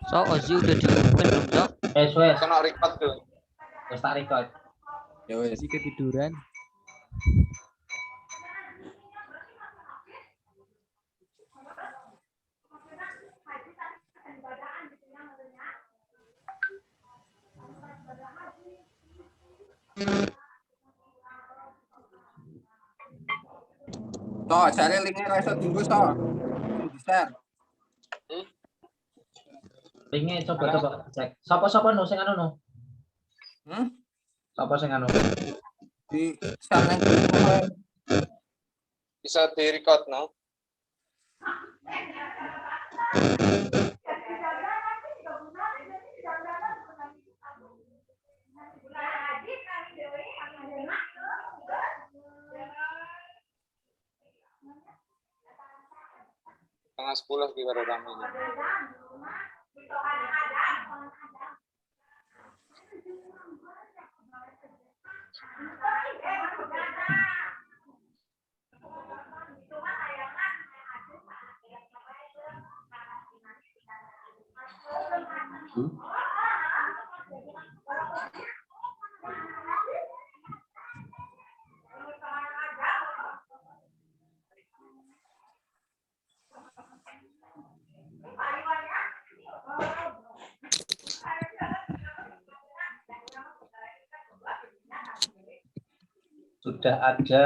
So, Ozzy udah diumumin belum, Sok? Wes. Kena record tuh. Wes tak record. Ya wes. Ozzy ketiduran. Toh, cari linknya ra iso dienggo toh. Di-share. Linknya coba cek. Sapa no sing anu no? Sapa sing anu? Di share nang grup. Bisa di record no. Setengah 10 di baru ramenya. Sudah ada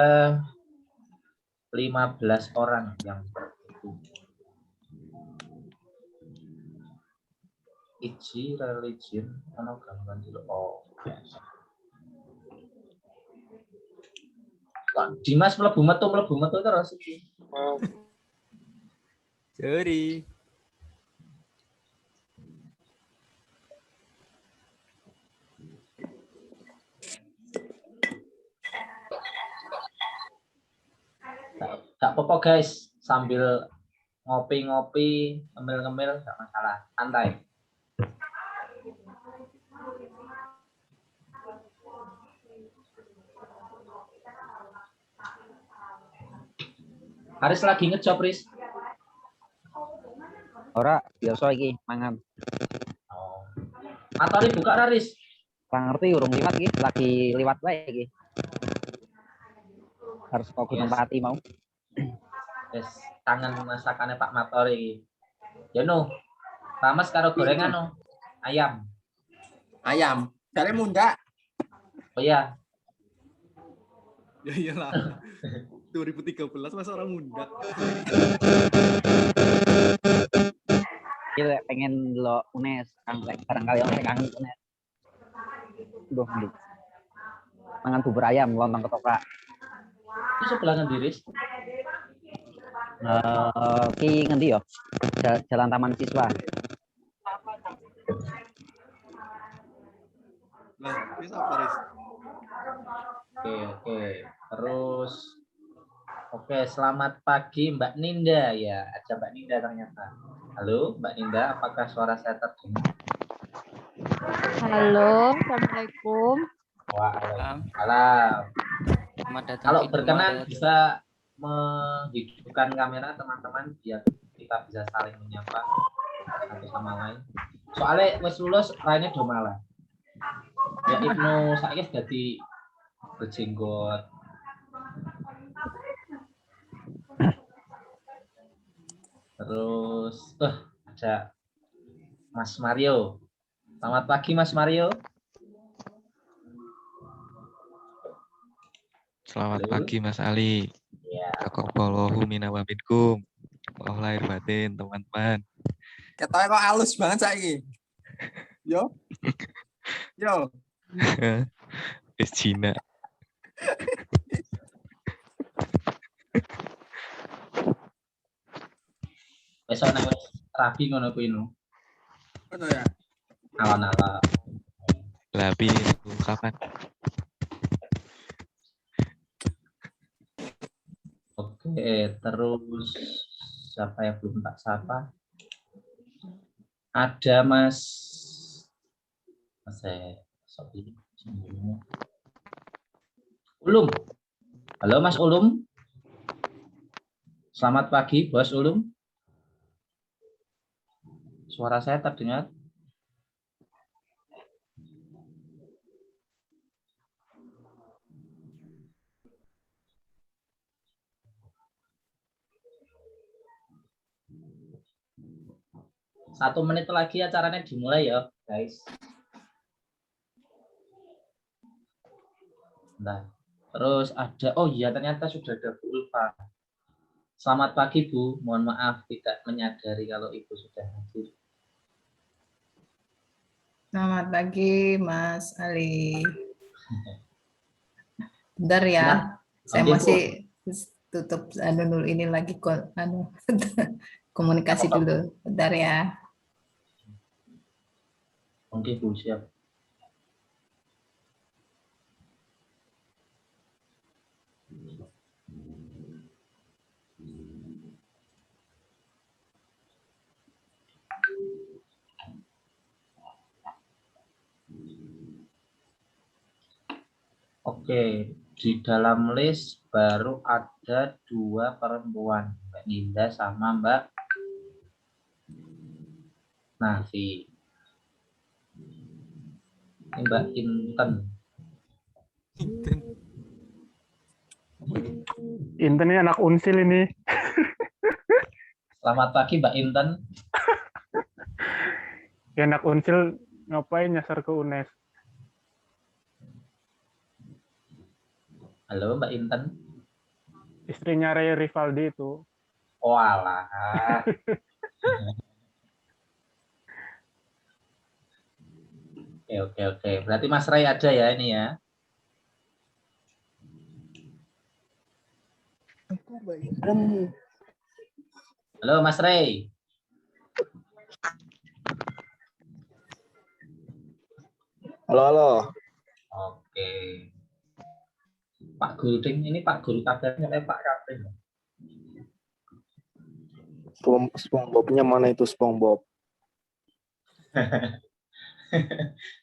15 orang yang itu. Iji religion ono gambaran dulu. Oh, biasa. Dimas mlebu metu terus iki. Sorry. Gak apa-apa guys, sambil ngopi-ngopi, ngemil-ngemil gak masalah, santai. Haris lagi ngejob, Riz. Ora, biasa iki mangan. Oh. Matori buka ra, Riz? Ora ngerti urung liwat iki, lagi liwat wae iki. Harus kok Gunung Pati mau. Yes, tangan masakannya Pak Matori. Ya no. Rames karo gorengan no. Ayam. Ayam. Cari munda. Oh iya. Ya iyalah. 2013 masa orang muda. Iki pengen lo UNES, barangkali ono kangen UNES. Duh, nduk. Mangan bubur ayam lontong ketoprak. Itu sebelah ngendi, Riz? Ki ngendi yo? Jalan Taman Siswa. Lah, wis apa, Riz? Oke. Terus oke, selamat pagi Mbak Ninda ya. Ada Mbak Ninda ternyata. Halo, Mbak Ninda, apakah suara saya terdengar? Halo, Assalamualaikum. Waalaikumsalam. Selamat datang Kalau di berkenan Indomaret. bisa menghidupkan kamera teman-teman biar kita bisa saling menyapa satu sama lain. Soalnya wis lulus lainnya do malah. Ya Ibnu saya jadi berjenggot. Terus ada Mas Mario. Selamat pagi Mas Mario. Selamat Halo. pagi Mas Ali. Ya. Taqabbalallahu minna wa minkum. Maaf lahir batin teman-teman. Ketoknya kok halus banget saiki. Yo. Yo. Wis Cina. Besok nek wis rabi ngono kuwi no. Ngono ya. Alon-alon. Labi kapan? Oke, terus siapa yang belum tak sapa? Ada Mas Ulum. Halo Mas Ulum. Selamat pagi Bos Ulum. Suara saya terdengar? Satu menit lagi acaranya dimulai ya, guys. Nah, terus ada, oh iya ternyata sudah ada Bu Ulfa. Selamat pagi Bu, mohon maaf tidak menyadari kalau Ibu sudah hadir. Selamat pagi, Mas Ali. Bentar ya, Nah, saya oke, Bu. masih tutup dulu ini lagi komunikasi dulu. Bentar ya. Oke Bu, siap. Oke, di dalam list baru ada 2 perempuan, Mbak Ninda sama Mbak Nafi. Ini Mbak Inten. Inten ini anak unsil ini. Selamat pagi Mbak Inten. Ya, anak unsil ngapain nyasar ke UNES? Halo Mbak Inten. Istrinya Ray Rivaldi itu. Oh alah. Oke. Berarti Mas Ray ada ya ini ya? Halo Mas Ray. Halo. Oke. Pak Guru ini Pak Guru kabarnya kayak Pak Kapten. SpongeBob-nya mana itu SpongeBob?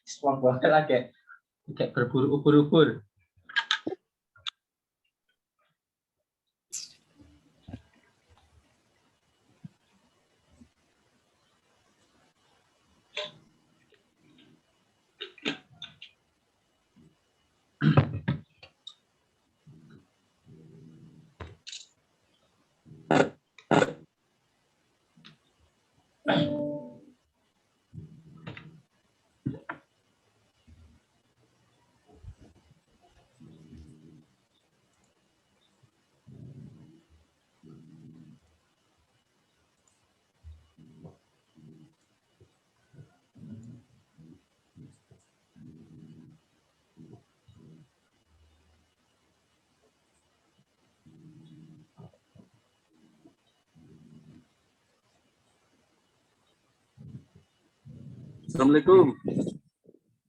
SpongeBob lagi kayak berburu ubur-ubur. Assalamualaikum.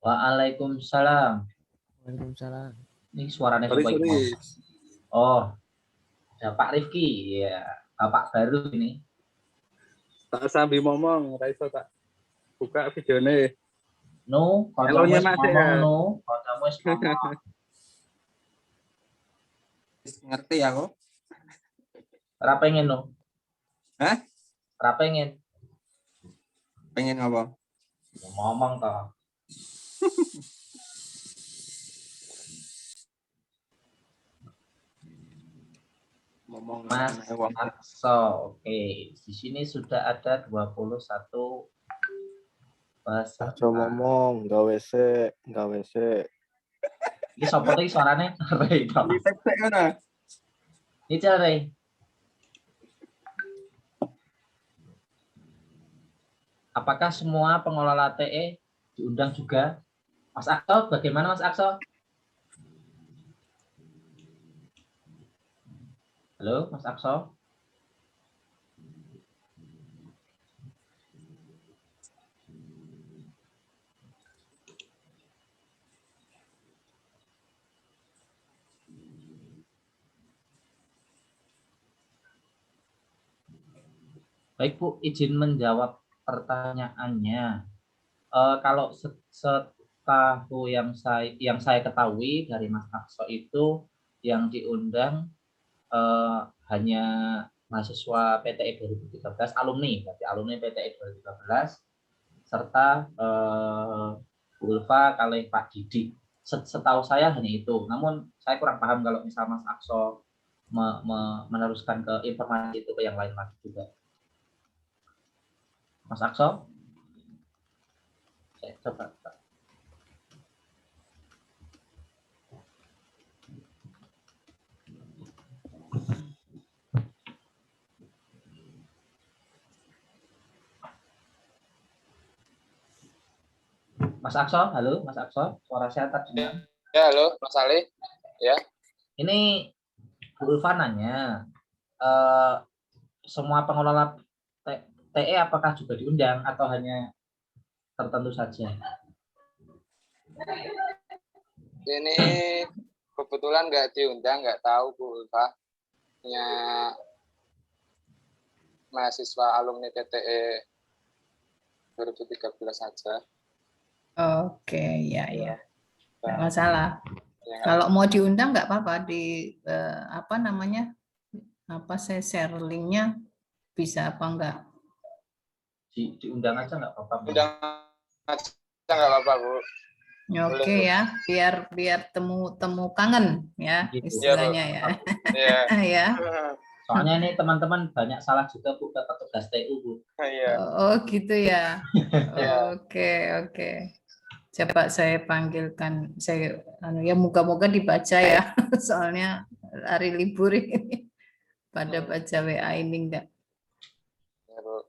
Waalaikumsalam. Waalaikumsalam. Ini suaranya Sorry. Oh, ada Pak Rifki, ya, Bapak baru ini. Tak sambil ngomong, Raiso tak buka videonya. No, kalau Hello-nya kamu masih ngomong ya? no, kalau kamu ngomong. Ngerti aku. Ora pengen no. Hah? Ora pengen. Pengen apa? Ngomong toh. Ngomong Mas Akso, oke. Di sini sudah ada 21 peserta. Coba ngomong, gawe se. Ini sopo iki suarane? Rey toh. Ini tek ngono. Ini Cel Rey. Apakah semua pengelola TE diundang juga? Mas Akso, bagaimana Mas Akso? Halo, Mas Akso. Baik Bu, izin menjawab pertanyaannya. Kalau setahu yang saya ketahui dari Mas Akso itu yang diundang hanya mahasiswa PTE 2013, alumni, berarti alumni PTE 2013 serta Bu Ulfa kali Pak Didik. Setahu saya hanya itu. Namun saya kurang paham kalau misal Mas Akso meneruskan ke informasi itu ke yang lain lagi juga. Mas Akso? Saya coba. Mas Akso, halo Mas Akso, suara saya terdengar. Ya, halo Mas Ali. Ya. Ini Bu Ulfa nanya, semua pengelola TE apakah juga diundang atau hanya tertentu saja? Ini kebetulan nggak diundang, nggak tahu Bu Ulfa. Hanya mahasiswa alumni TTE 2013 saja. Oke, ya. Nggak masalah. Ya, Kalau mau diundang nggak apa-apa di apa namanya? Saya share linknya bisa apa enggak? Diundang aja nggak apa-apa. Undang aja nggak apa-apa Bu. Oke ya, biar temu kangen ya istilahnya ya. Iya. Ya. Soalnya ini teman-teman banyak salah juga Bu ke petugas TU Bu. Iya. Oh gitu ya. Oke. Coba saya panggilkan, ya moga-moga dibaca ya. Soalnya hari libur ini pada baca WA ini enggak. Ya, Bu.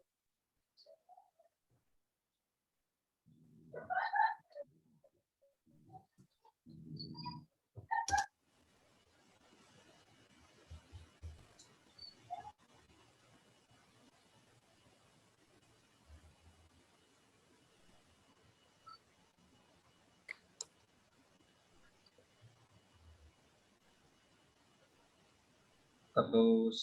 Terus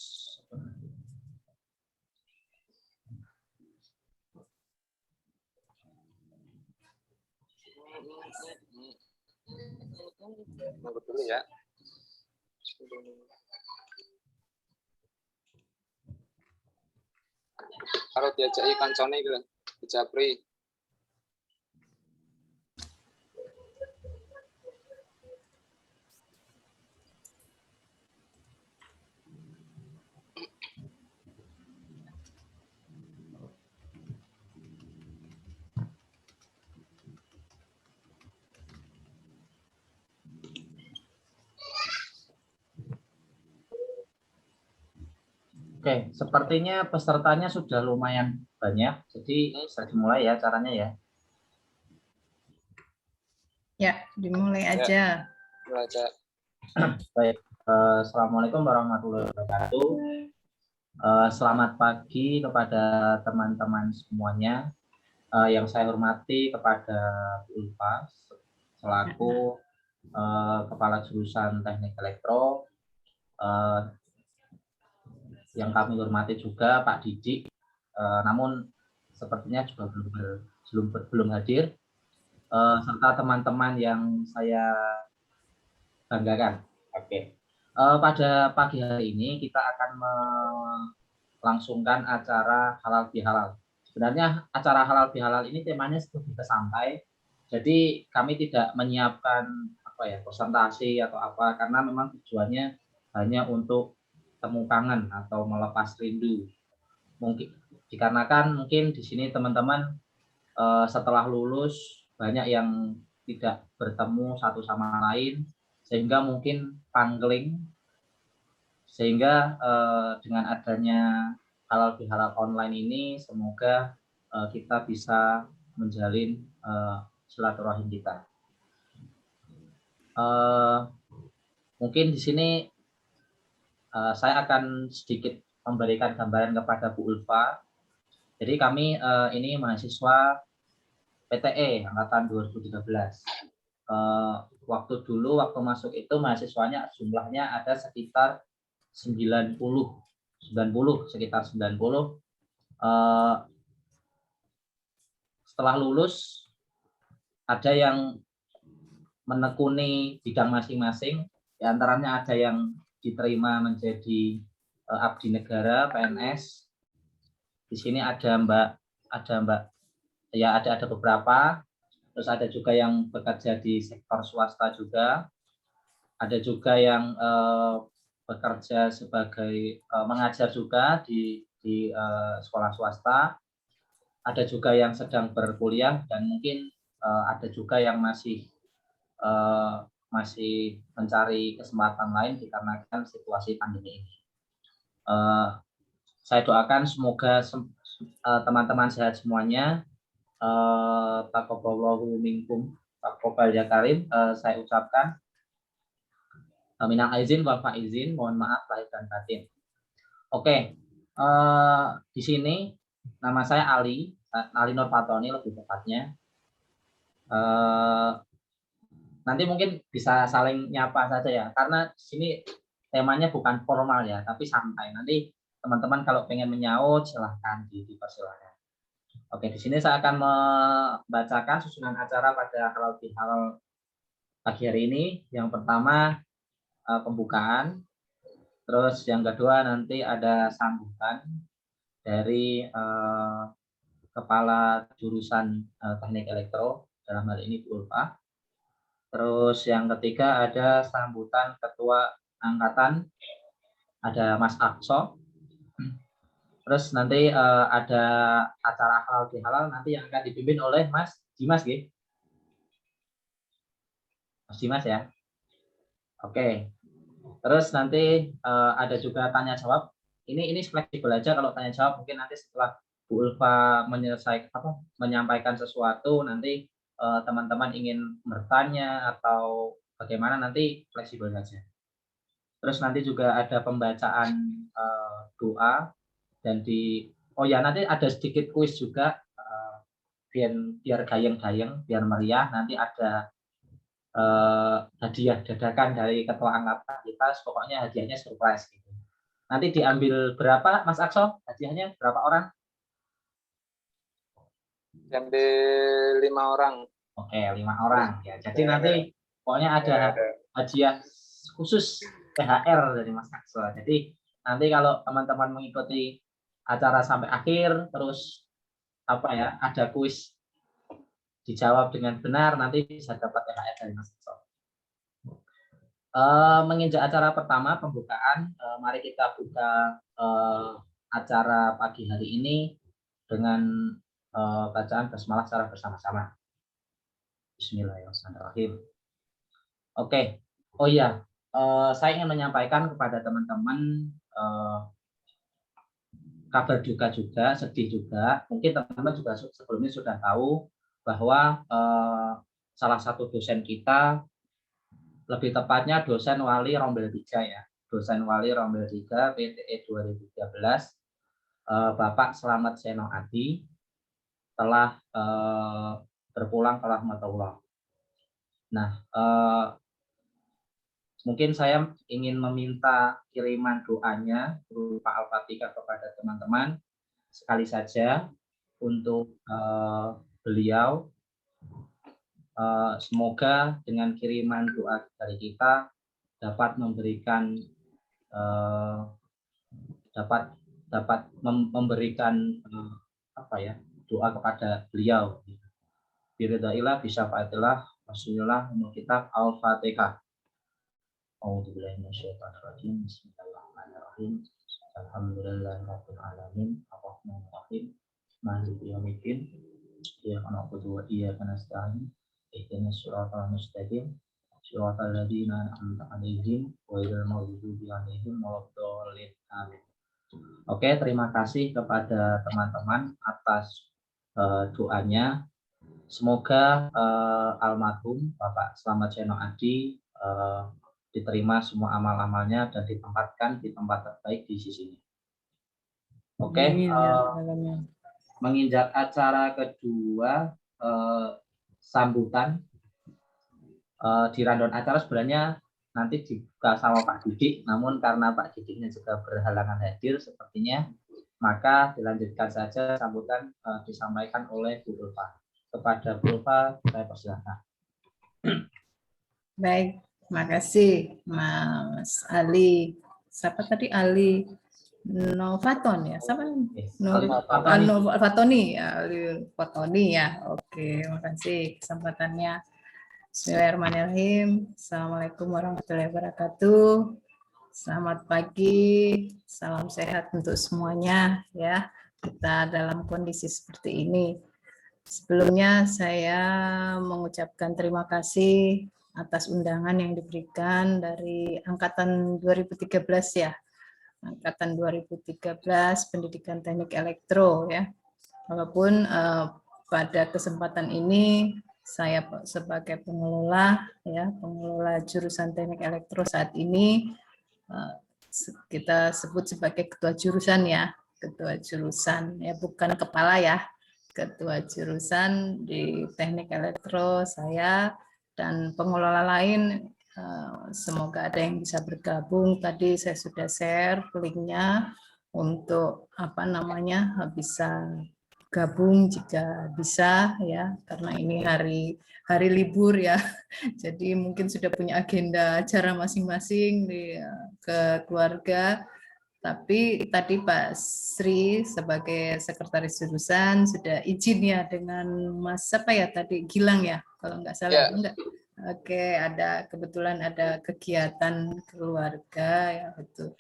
Tunggu dulu ya. Kalau diajak kancane gitu, di Japri. Oke, sepertinya pesertanya sudah lumayan banyak, jadi bisa dimulai ya caranya ya. Ya, dimulai aja. Baik, Assalamualaikum warahmatullahi wabarakatuh. Selamat pagi kepada teman-teman semuanya. Yang saya hormati kepada Bu Ulfa selaku Kepala Jurusan Teknik Elektro. Yang kami hormati juga Pak Didik, namun sepertinya juga belum hadir, serta teman-teman yang saya banggakan. Oke. Pada pagi hari ini kita akan melangsungkan acara halal bihalal. Sebenarnya acara halal bihalal ini temanya lebih ke santai, jadi kami tidak menyiapkan presentasi atau apa, karena memang tujuannya hanya untuk temu kangen atau melepas rindu. Mungkin dikarenakan mungkin di sini teman-teman setelah lulus banyak yang tidak bertemu satu sama lain, sehingga mungkin pangling, sehingga dengan adanya halal bihalal online ini semoga kita bisa menjalin silaturahim kita. Mungkin di sini saya akan sedikit memberikan gambaran kepada Bu Ulfa. Jadi kami ini mahasiswa PTE angkatan 2013. Waktu masuk itu mahasiswanya jumlahnya ada sekitar 90. Setelah lulus ada yang menekuni bidang masing-masing, di antaranya ada yang diterima menjadi abdi negara PNS. Di sini ada Mbak ya ada beberapa. Terus ada juga yang bekerja di sektor swasta juga. Ada juga yang bekerja sebagai mengajar juga di sekolah swasta. Ada juga yang sedang berkuliah dan mungkin ada juga yang masih mencari kesempatan lain dikarenakan situasi pandemi ini. Saya doakan semoga teman-teman sehat semuanya. Taqabbalallahu minkum taqabbal ya karim. Saya ucapkan minal aizin wal faizin, mohon maaf lahir dan batin. Oke, di sini nama saya Ali Nur Fatoni lebih tepatnya. Nanti mungkin bisa saling nyapa saja ya, karena di sini temanya bukan formal ya, tapi santai. Nanti teman-teman kalau pengen menyaut silahkan dipersilahkan. Oke, di sini saya akan membacakan susunan acara pada halal bihalal pagi hari ini. Yang pertama pembukaan, terus yang kedua nanti ada sambutan dari kepala jurusan teknik elektro, dalam hal ini Bu Ulfa. Terus yang ketiga ada sambutan ketua angkatan, ada Mas Akso. Terus nanti ada acara halal bihalal nanti yang akan dipimpin oleh Mas Dimas, gitu. Mas Dimas ya. Oke. Terus nanti ada juga tanya jawab. Ini fleksibel aja kalau tanya jawab, mungkin nanti setelah Bu Ulfa menyampaikan sesuatu, nanti teman-teman ingin bertanya atau bagaimana, nanti fleksibel saja. Terus nanti juga ada pembacaan doa. Dan nanti ada sedikit kuis juga, biar gayeng-gayeng, biar meriah. Nanti ada hadiah dadakan dari ketua angkatan kita, pokoknya hadiahnya surprise gitu. Nanti diambil berapa, Mas Akso? Hadiahnya berapa orang? Diambil 5 orang. Oke, 5 orang ya. Jadi nanti pokoknya ada hadiah khusus THR dari Mas Akso. Jadi nanti kalau teman-teman mengikuti acara sampai akhir, terus ada kuis dijawab dengan benar, nanti bisa dapat THR dari Mas Akso. Menginjak acara pertama pembukaan, mari kita buka acara pagi hari ini dengan bacaan basmalah secara bersama-sama. Bismillahirrahmanirrahim. Oke. Oh iya, saya ingin menyampaikan kepada teman-teman kabar duka juga, sedih juga. Mungkin teman-teman juga sebelumnya sudah tahu bahwa salah satu dosen kita, lebih tepatnya dosen wali Rombel 3 ya, dosen wali Rombel 3 PTE 2013, Bapak Slamet Seno Adi telah berpulang ke rahmatullah. Nah, mungkin saya ingin meminta kiriman doanya berupa Al-Fatihah kepada teman-teman sekali saja untuk beliau. Semoga dengan kiriman doa dari kita dapat memberikan memberikan doa kepada beliau. Biridailah bisyafaatillah Rasulullah nomor kitab Al-Fatihah. A'udzubillahi minasyaitonirrajim. Bismillahirrahmanirrahim. Alhamdulillahirabbil alamin. Arrahmanir rahim. Maliki yaumiddin. Iyyaka na'budu wa iyyaka nasta'in. Ihdinas siratal mustaqim. Siratal ladzina an'amta 'alaihim ghairil maghdubi 'alaihim waladdallin. Amin. Oke, terima kasih kepada teman-teman atas doanya. Semoga almarhum Bapak Slamet Seno Adi diterima semua amal-amalnya dan ditempatkan di tempat terbaik di sisinya. Oke, menginjak acara kedua, sambutan di rundown acara sebenarnya nanti dibuka sama Pak Didik, namun karena Pak Didiknya juga berhalangan hadir sepertinya, maka dilanjutkan saja sambutan disampaikan oleh Bu Ulfa. Kepada Bu Ulfa, saya persilakan. Baik. Terima kasih Mas Ali. Siapa tadi? Ali Novaton ya, sama Yes. Fatoni. Fatoni ya, Fatoni ya. Oke, makasih kesempatannya. Bismillahirrahmanirrahim. Assalamualaikum warahmatullahi wabarakatuh. Selamat pagi, salam sehat untuk semuanya ya. Kita dalam kondisi seperti ini. Sebelumnya saya mengucapkan terima kasih atas undangan yang diberikan dari angkatan 2013 ya. Angkatan 2013 Pendidikan Teknik Elektro ya. Walaupun pada kesempatan ini saya sebagai pengelola ya, pengelola jurusan Teknik Elektro saat ini kita sebut sebagai ketua jurusan ya, ketua jurusan ya, bukan kepala ya. Ketua jurusan di Teknik Elektro saya dan pengelola lain. Semoga ada yang bisa bergabung. Tadi saya sudah share linknya untuk bisa gabung jika bisa ya, karena ini hari libur ya. Jadi mungkin sudah punya agenda acara masing-masing ke keluarga. Tapi tadi Pak Sri sebagai sekretaris jurusan sudah izin ya dengan Mas Gilang ya, kalau nggak salah. Enggak. Oke, kebetulan ada kegiatan keluarga ya, itu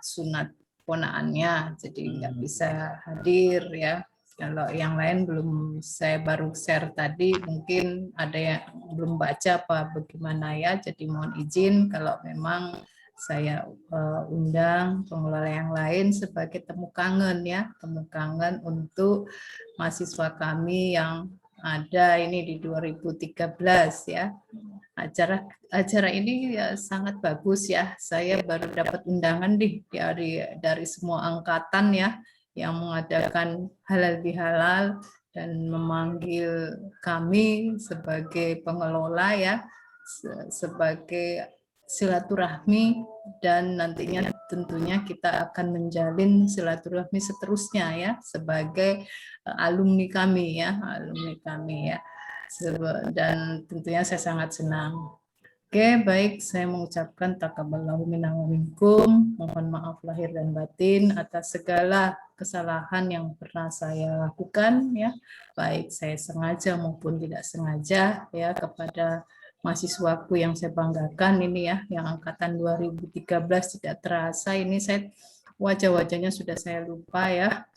sunat ponaannya, jadi nggak bisa hadir ya. Kalau yang lain saya baru share tadi, mungkin ada yang belum baca apa bagaimana ya, jadi mohon izin kalau memang saya undang pengelola yang lain sebagai temu kangen ya, temu kangen untuk mahasiswa kami yang ada ini di 2013 ya. Acara ini ya sangat bagus ya. Saya baru dapat undangan dari semua angkatan ya yang mengadakan halal bihalal dan memanggil kami sebagai pengelola ya, sebagai silaturahmi, dan nantinya tentunya kita akan menjalin silaturahmi seterusnya ya sebagai alumni kami ya, dan tentunya saya sangat senang. Oke, baik, saya mengucapkan taqabbalallahu minna wa minkum, mohon maaf lahir dan batin atas segala kesalahan yang pernah saya lakukan ya, baik saya sengaja maupun tidak sengaja ya, kepada mahasiswaku yang saya banggakan ini ya, yang angkatan 2013 tidak terasa ini saya wajah-wajahnya sudah saya lupa ya,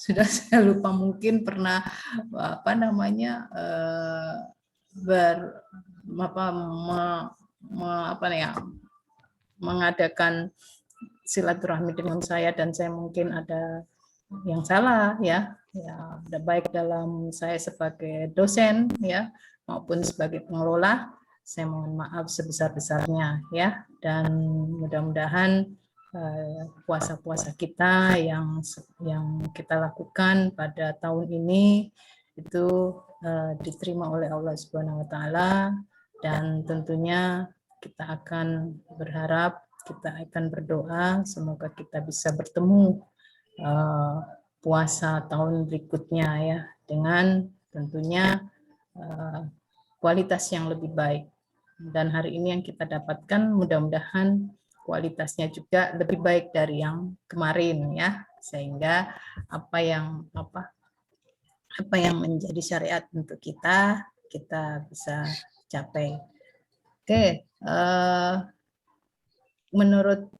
mungkin pernah mengadakan silaturahmi dengan saya, dan saya mungkin ada yang salah ya, baik dalam saya sebagai dosen ya maupun sebagai pengelola. Saya mohon maaf sebesar-besarnya ya, dan mudah-mudahan puasa-puasa kita yang kita lakukan pada tahun ini itu diterima oleh Allah Subhanahu wa taala, dan tentunya kita akan berharap, kita akan berdoa semoga kita bisa bertemu puasa tahun berikutnya ya, dengan tentunya kualitas yang lebih baik. Dan hari ini yang kita dapatkan mudah-mudahan kualitasnya juga lebih baik dari yang kemarin ya, sehingga apa yang menjadi syariat untuk kita bisa capai. Oke, menurut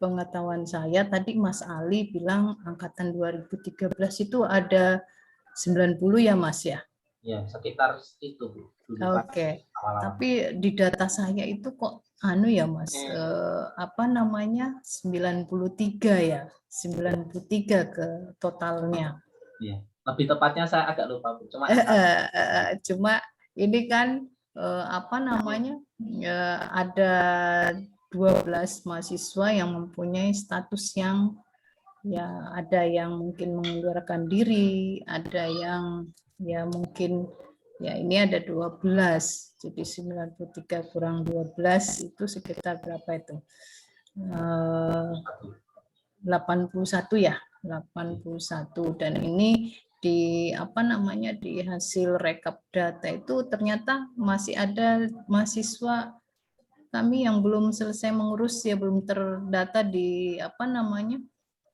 pengetahuan saya tadi Mas Ali bilang angkatan 2013 itu ada 90 ya Mas ya? Ya, sekitar itu Bu. Oke. Tapi di data saya itu kok ya Mas, 93 ya, 93 ke totalnya. Iya. Lebih tepatnya saya agak lupa Bu. Cuma ini kan ada 12 mahasiswa yang mempunyai status yang ya, ada yang mungkin mengundurkan diri, ada yang ya mungkin ya ini ada 12, jadi 93 kurang 12 itu sekitar berapa itu? 81 ya, 81, dan ini di di hasil rekap data itu ternyata masih ada mahasiswa kami yang belum selesai mengurus ya, belum terdata di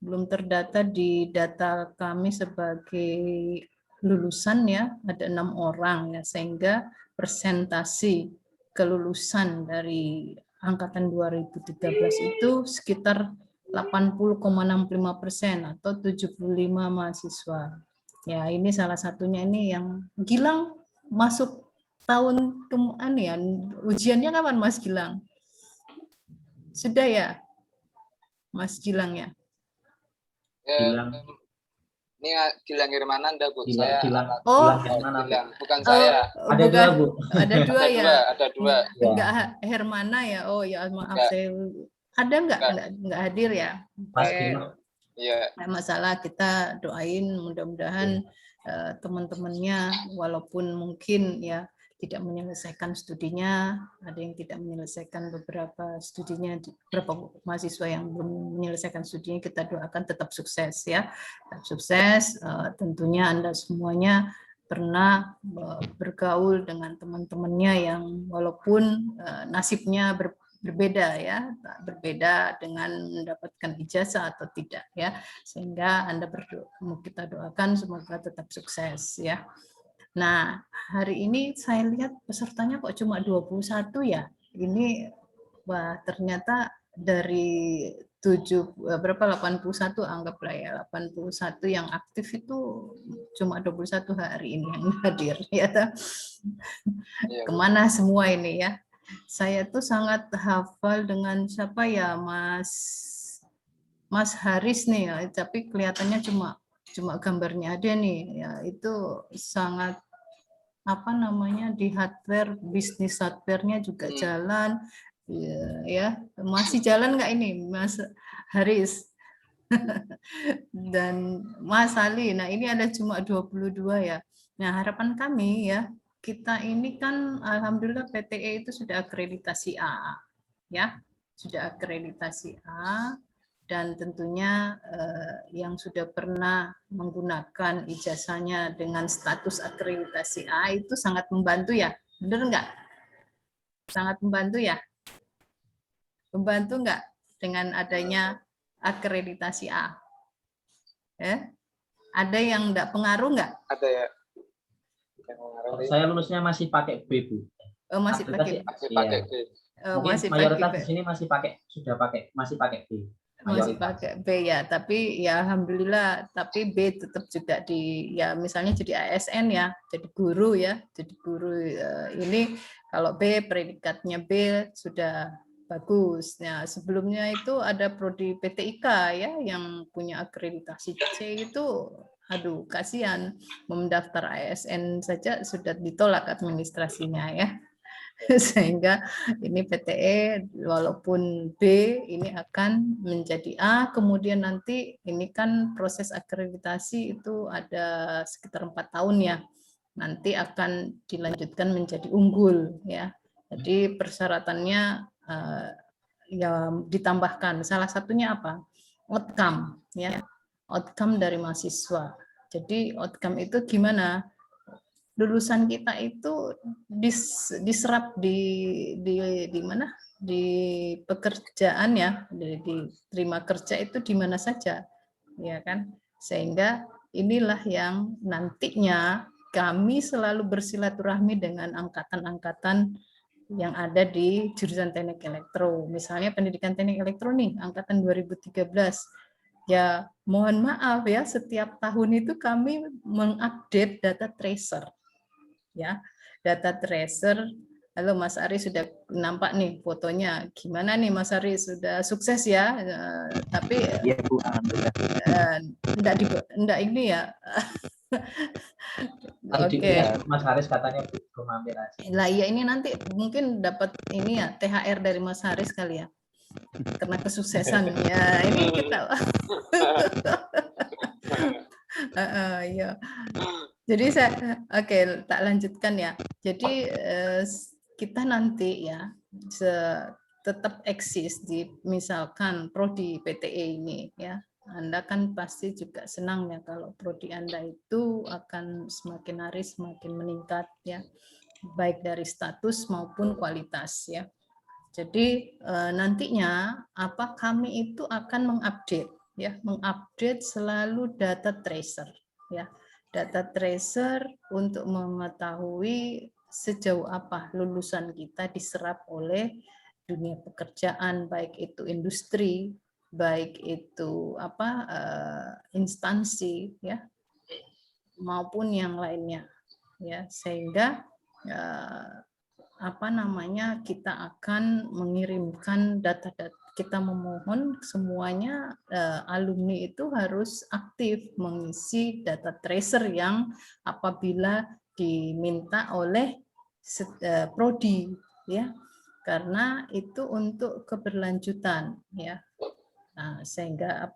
belum terdata di data kami sebagai lulusan ya, ada 6 orang ya, sehingga persentasi kelulusan dari angkatan 2013 itu sekitar 80,65% atau 75 mahasiswa. Ya, ini salah satunya ini yang Gilang masuk tahun ya, ujiannya kapan Mas Gilang? Sudah ya, Mas Gilang ya? Gilang. Ini Gilang Hermananda, Bu. Gilang. Oh, Gilang. Bukan saya. Ada dua, Bu. Ada dua ya. Ada dua. Enggak Hermana ya. Oh ya, maaf saya. Ada enggak hadir ya? Mas Gilang. Iya. Masalah, kita doain mudah-mudahan teman-temannya walaupun mungkin ya tidak menyelesaikan studinya, ada yang tidak menyelesaikan beberapa studinya, beberapa mahasiswa yang belum menyelesaikan studinya, kita doakan tetap sukses ya, tetap sukses. Tentunya Anda semuanya pernah bergaul dengan teman-temannya yang walaupun nasibnya berbeda ya, berbeda dengan mendapatkan ijazah atau tidak ya, sehingga Anda kita doakan semoga tetap sukses ya. Nah, hari ini saya lihat pesertanya kok cuma 21 ya. Ini wah, ternyata dari 81 anggaplah ya, 81 yang aktif itu cuma 21 hari ini yang hadir ya. Kemana semua ini ya? Saya tuh sangat hafal dengan siapa ya, Mas Haris nih ya, tapi kelihatannya cuma gambarnya ada nih ya, itu sangat di hardware, bisnis hardware-nya juga jalan ya. Masih jalan nggak ini Mas Haris dan Mas Ali? Nah, ini ada cuma 22 ya. Nah, harapan kami ya, kita ini kan alhamdulillah PTE itu sudah akreditasi A ya, sudah akreditasi A. Dan tentunya yang sudah pernah menggunakan ijazahnya dengan status akreditasi A itu sangat membantu ya, benar enggak? Sangat membantu ya? Membantu enggak dengan adanya akreditasi A? Ada yang enggak pengaruh enggak? Ada ya. Saya lulusnya masih pakai B, Bu. Oh, masih pakai B. Mungkin mayoritas di sini masih pakai B. Masih pakai B ya, tapi ya alhamdulillah, tapi B tetap juga ya misalnya jadi ASN ya, jadi guru ya, ini kalau B predikatnya B sudah bagus. Nah, sebelumnya itu ada prodi PTIK ya yang punya akreditasi C itu, aduh kasihan, mendaftar ASN saja sudah ditolak administrasinya ya. Sehingga ini PTE walaupun B ini akan menjadi A, kemudian nanti ini kan proses akreditasi itu ada sekitar 4 tahun ya, nanti akan dilanjutkan menjadi unggul ya. Jadi persyaratannya ya ditambahkan, salah satunya apa? Outcome ya, outcome dari mahasiswa. Jadi outcome itu gimana? Lulusan kita itu diserap di mana, di pekerjaan ya, diterima kerja itu di mana saja ya kan, sehingga inilah yang nantinya kami selalu bersilaturahmi dengan angkatan-angkatan yang ada di jurusan teknik elektro, misalnya pendidikan teknik elektro nih angkatan 2013 ya, mohon maaf ya, setiap tahun itu kami mengupdate data tracer ya, data tracer. Halo Mas Ari, sudah nampak nih fotonya, gimana nih Mas Ari, sudah sukses ya? Tapi ya, Bu, enggak ini ya. Oke. Mas Haris katanya belum mampir aja. Lah iya, ini nanti mungkin dapat ini ya, THR dari Mas Haris kali ya, karena kesuksesan ya. Ini kita ya. Jadi tak lanjutkan ya. Jadi kita nanti ya tetap eksis di misalkan prodi PTE ini ya. Anda kan pasti juga senang ya kalau prodi Anda itu akan semakin hari semakin meningkat ya, baik dari status maupun kualitas ya. Jadi nantinya kami itu akan mengupdate ya, mengupdate selalu data tracer, ya, data tracer untuk mengetahui sejauh apa lulusan kita diserap oleh dunia pekerjaan, baik itu industri, baik itu instansi, ya, maupun yang lainnya, ya, sehingga kita akan mengirimkan data-data. Kita memohon semuanya alumni itu harus aktif mengisi data tracer yang apabila diminta oleh prodi, ya, karena itu untuk keberlanjutan, ya. Nah, sehingga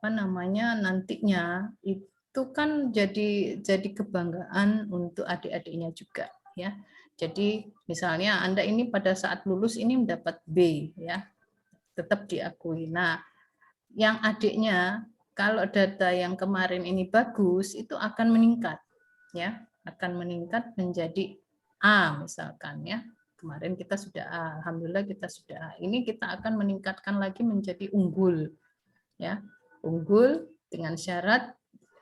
nantinya itu kan jadi kebanggaan untuk adik-adiknya juga, ya. Jadi misalnya Anda ini pada saat lulus ini mendapat B, ya, tetap diakui. Nah, yang adiknya kalau data yang kemarin ini bagus itu akan meningkat, ya, akan meningkat menjadi A misalkan, ya. Kemarin kita sudah A, alhamdulillah kita sudah A. Ini kita akan meningkatkan lagi menjadi unggul, ya, unggul dengan syarat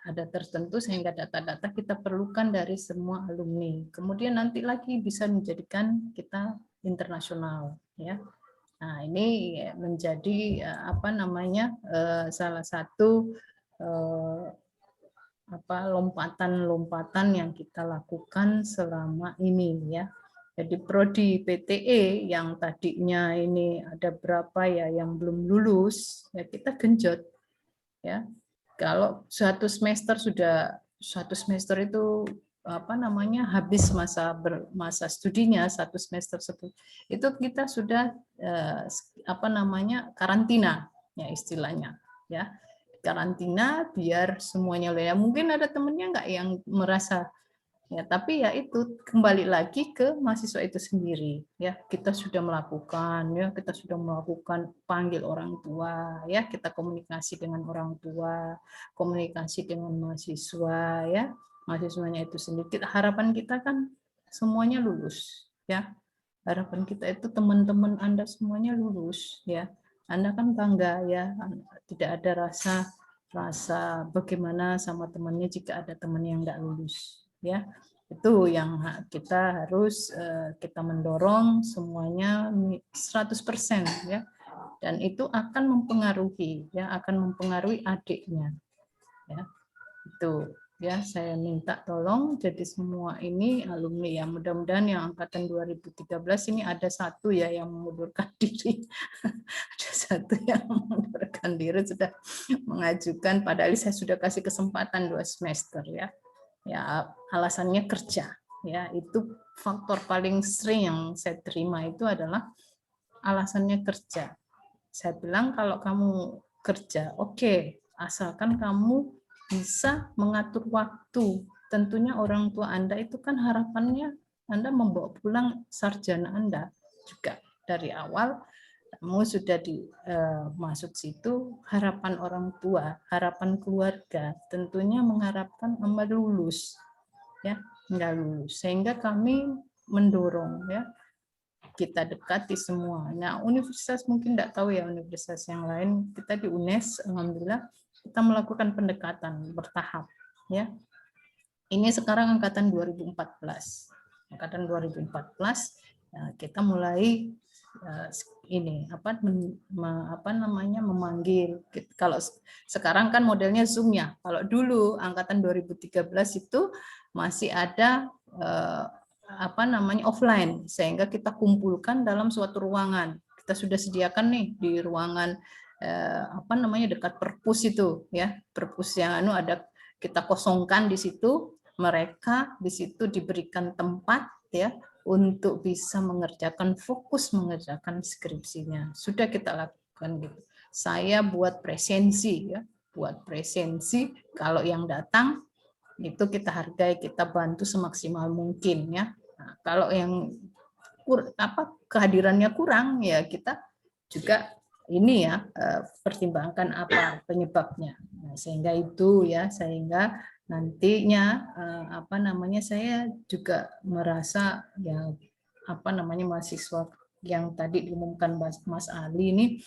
ada tertentu sehingga data-data kita perlukan dari semua alumni. Kemudian nanti lagi bisa menjadikan kita internasional, ya. Nah, ini menjadi salah satu lompatan-lompatan yang kita lakukan selama ini, ya. Jadi prodi PTE yang tadinya ini ada berapa ya yang belum lulus, ya kita genjot, ya. Kalau satu semester itu habis masa studinya satu semester itu kita sudah karantina, ya istilahnya, ya, karantina biar semuanya ya. Mungkin ada temennya nggak yang merasa, ya, tapi ya itu kembali lagi ke mahasiswa itu sendiri, ya. Kita sudah melakukan panggil orang tua, ya, kita komunikasi dengan orang tua, komunikasi dengan mahasiswa, ya, mahasiswanya itu sendiri. Harapan kita kan semuanya lulus, ya. Harapan kita itu teman-teman Anda semuanya lulus, ya. Anda kan bangga, ya, tidak ada rasa bagaimana sama temannya jika ada teman yang nggak lulus, ya. Itu yang kita harus kita mendorong semuanya 100%, ya, dan itu akan mempengaruhi, ya, akan mempengaruhi adiknya, ya. Itu, ya, saya minta tolong jadi semua ini alumni, ya, mudah-mudahan yang angkatan 2013 ini ada satu, ya, yang mengundurkan diri. Ada satu yang mengundurkan diri, sudah mengajukan, padahal saya sudah kasih kesempatan 2 semester, ya. Ya, alasannya kerja, ya, itu faktor paling sering yang saya terima itu adalah alasannya kerja. Saya bilang kalau kamu kerja, oke, asalkan kamu bisa mengatur waktu. Tentunya orang tua Anda itu kan harapannya Anda membawa pulang sarjana Anda juga. Dari awal kamu sudah masuk situ, harapan orang tua, harapan keluarga, tentunya mengharapkan Anda lulus, ya, nggak lulus. Sehingga kami mendorong, ya, kita dekati semua. Nah, universitas mungkin nggak tahu, ya, universitas yang lain. Kita di UNES, alhamdulillah, kita melakukan pendekatan bertahap, ya. Ini sekarang angkatan 2014. Angkatan 2014, ya, kita mulai memanggil. Kalau sekarang kan modelnya Zoom, ya. Kalau dulu angkatan 2013 itu masih ada offline, sehingga kita kumpulkan dalam suatu ruangan. Kita sudah sediakan nih di ruangan dekat perpus itu, ya, perpus yang ada, kita kosongkan di situ, mereka di situ diberikan tempat, ya, untuk bisa fokus mengerjakan skripsinya. Sudah kita lakukan gitu. Saya buat presensi, ya, kalau yang datang itu kita hargai, kita bantu semaksimal mungkin, ya. Nah, kalau yang kehadirannya kurang, ya kita juga ini, ya, pertimbangkan apa penyebabnya. Nah, sehingga itu, ya, sehingga nantinya saya juga merasa, ya, mahasiswa yang tadi diumumkan Mas Ali ini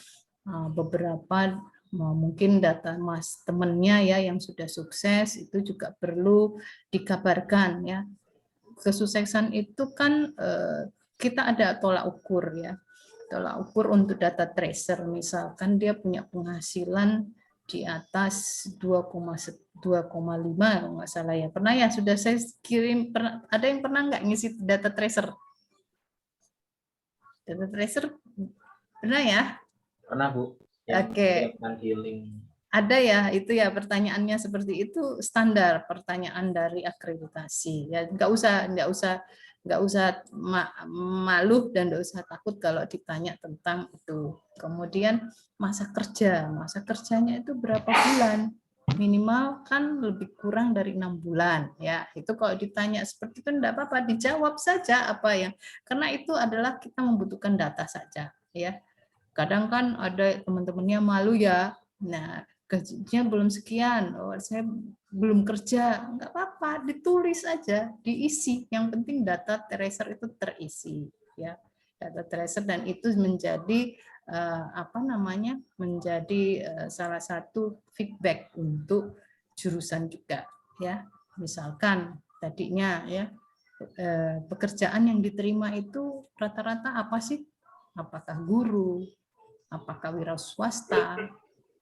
beberapa Mungkin data mas temennya ya yang sudah sukses itu juga perlu dikabarkan ya. Kesuksesan itu kan kita ada tolak ukur ya. Tolak ukur untuk data tracer, misalkan dia punya penghasilan di atas 2,5 kalau nggak salah ya. Pernah ya sudah saya kirim, ada yang pernah nggak ngisi data tracer? Data tracer pernah ya? Pernah Bu. Oke. Ada ya, itu ya pertanyaannya seperti itu, standar pertanyaan dari akreditasi. Ya nggak usah malu dan nggak usah takut kalau ditanya tentang itu. Kemudian masa kerjanya itu berapa bulan? Minimal kan lebih kurang dari 6 bulan ya. Itu kalau ditanya seperti itu enggak apa-apa, dijawab saja apa yang, karena itu adalah kita membutuhkan data saja ya. Kadang kan ada teman-temannya malu ya. Nah, gajinya belum sekian, saya belum kerja, nggak apa-apa, ditulis aja, diisi. Yang penting data tracer itu terisi, ya, data tracer, dan itu menjadi menjadi salah satu feedback untuk jurusan juga, ya. Misalkan tadinya ya pekerjaan yang diterima itu rata-rata apa sih? Apakah guru? Apakah wira swasta?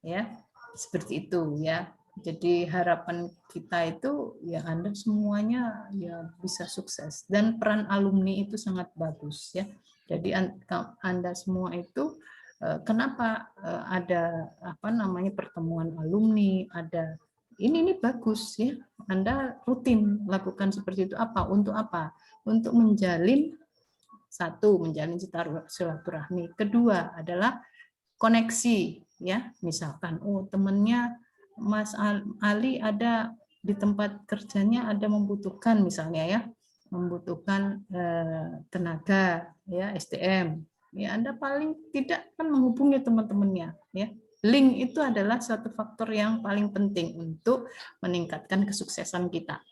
Ya. Seperti itu ya. Jadi harapan kita itu ya Anda semuanya ya bisa sukses, dan peran alumni itu sangat bagus ya. Jadi Anda semua itu kenapa ada pertemuan alumni, ada ini bagus ya. Anda rutin lakukan seperti itu untuk apa? Untuk menjalin silaturahmi. Kedua adalah koneksi. Ya, misalkan temennya Mas Ali ada di tempat kerjanya ada membutuhkan misalnya ya, membutuhkan tenaga ya, SDM. Ya, Anda paling tidak kan menghubungi teman-temannya ya. Link itu adalah suatu faktor yang paling penting untuk meningkatkan kesuksesan kita.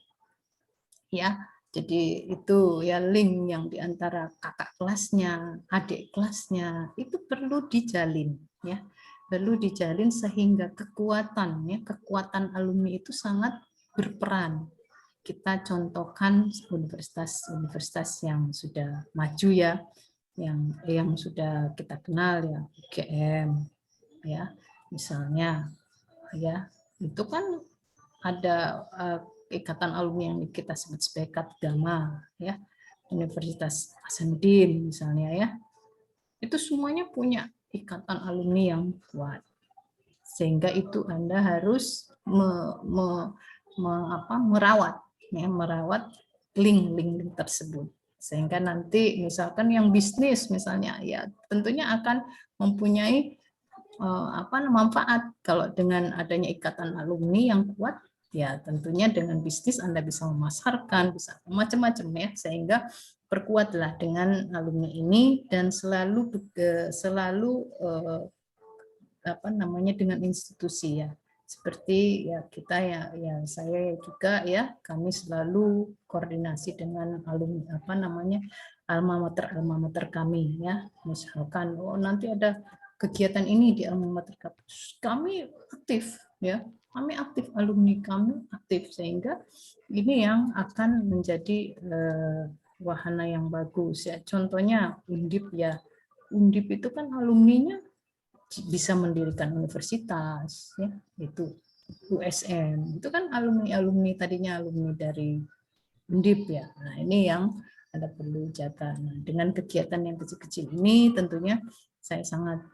Ya, jadi itu ya, link yang diantara kakak kelasnya, adik kelasnya itu perlu dijalin ya. Perlu dijalin sehingga kekuatan alumni itu sangat berperan. Kita contohkan universitas yang sudah maju ya, yang sudah kita kenal ya, UGM ya misalnya ya, itu kan ada ikatan alumni yang kita sebut sebagai Katgama ya, Universitas Hasanuddin misalnya ya, itu semuanya punya ikatan alumni yang kuat, sehingga itu Anda harus merawat link-link tersebut, sehingga nanti misalkan yang bisnis misalnya ya tentunya akan mempunyai manfaat kalau dengan adanya ikatan alumni yang kuat ya, tentunya dengan bisnis Anda bisa memasarkan, bisa macam-macam ya, sehingga perkuatlah dengan alumni ini dan selalu dengan institusi ya, seperti ya kita ya saya juga ya, kami selalu koordinasi dengan alumni alma mater kami ya, misalkan nanti ada kegiatan ini di alma mater kami aktif ya, kami aktif, alumni kami aktif, sehingga ini yang akan menjadi wahana yang bagus ya. Contohnya Undip ya, Undip itu kan alumninya bisa mendirikan universitas ya, itu USN itu kan alumni tadinya alumni dari Undip ya. Nah, ini yang Anda perlu jaga. Nah, dengan kegiatan yang kecil-kecil ini tentunya saya sangat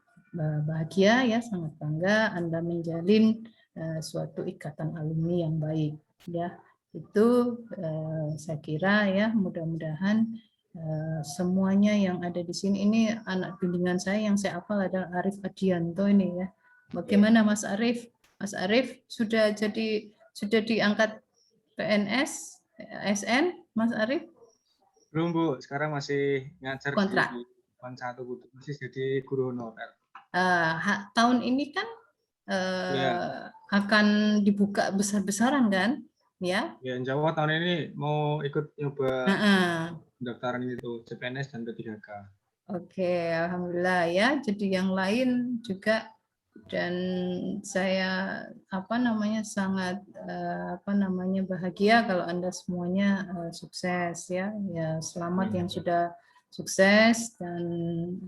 bahagia ya, sangat bangga Anda menjalin suatu ikatan alumni yang baik ya. Itu saya kira ya, mudah-mudahan semuanya yang ada di sini, ini anak bimbingan saya yang saya hafal adalah Arif Adianto ini ya. Bagaimana Mas Arif? Mas Arif sudah diangkat PNS, SN, Mas Arif? Belum Bu, sekarang masih ngajar kontrak. Di Satu masih jadi guru honorer. Tahun ini kan akan dibuka besar-besaran kan? Ya. Ya, insya Allah tahun ini mau ikut nyoba pendaftaran itu CPNS dan P3K. Oke, alhamdulillah ya. Jadi yang lain juga dan saya sangat bahagia kalau Anda semuanya sukses ya. Ya, selamat yang sudah sukses dan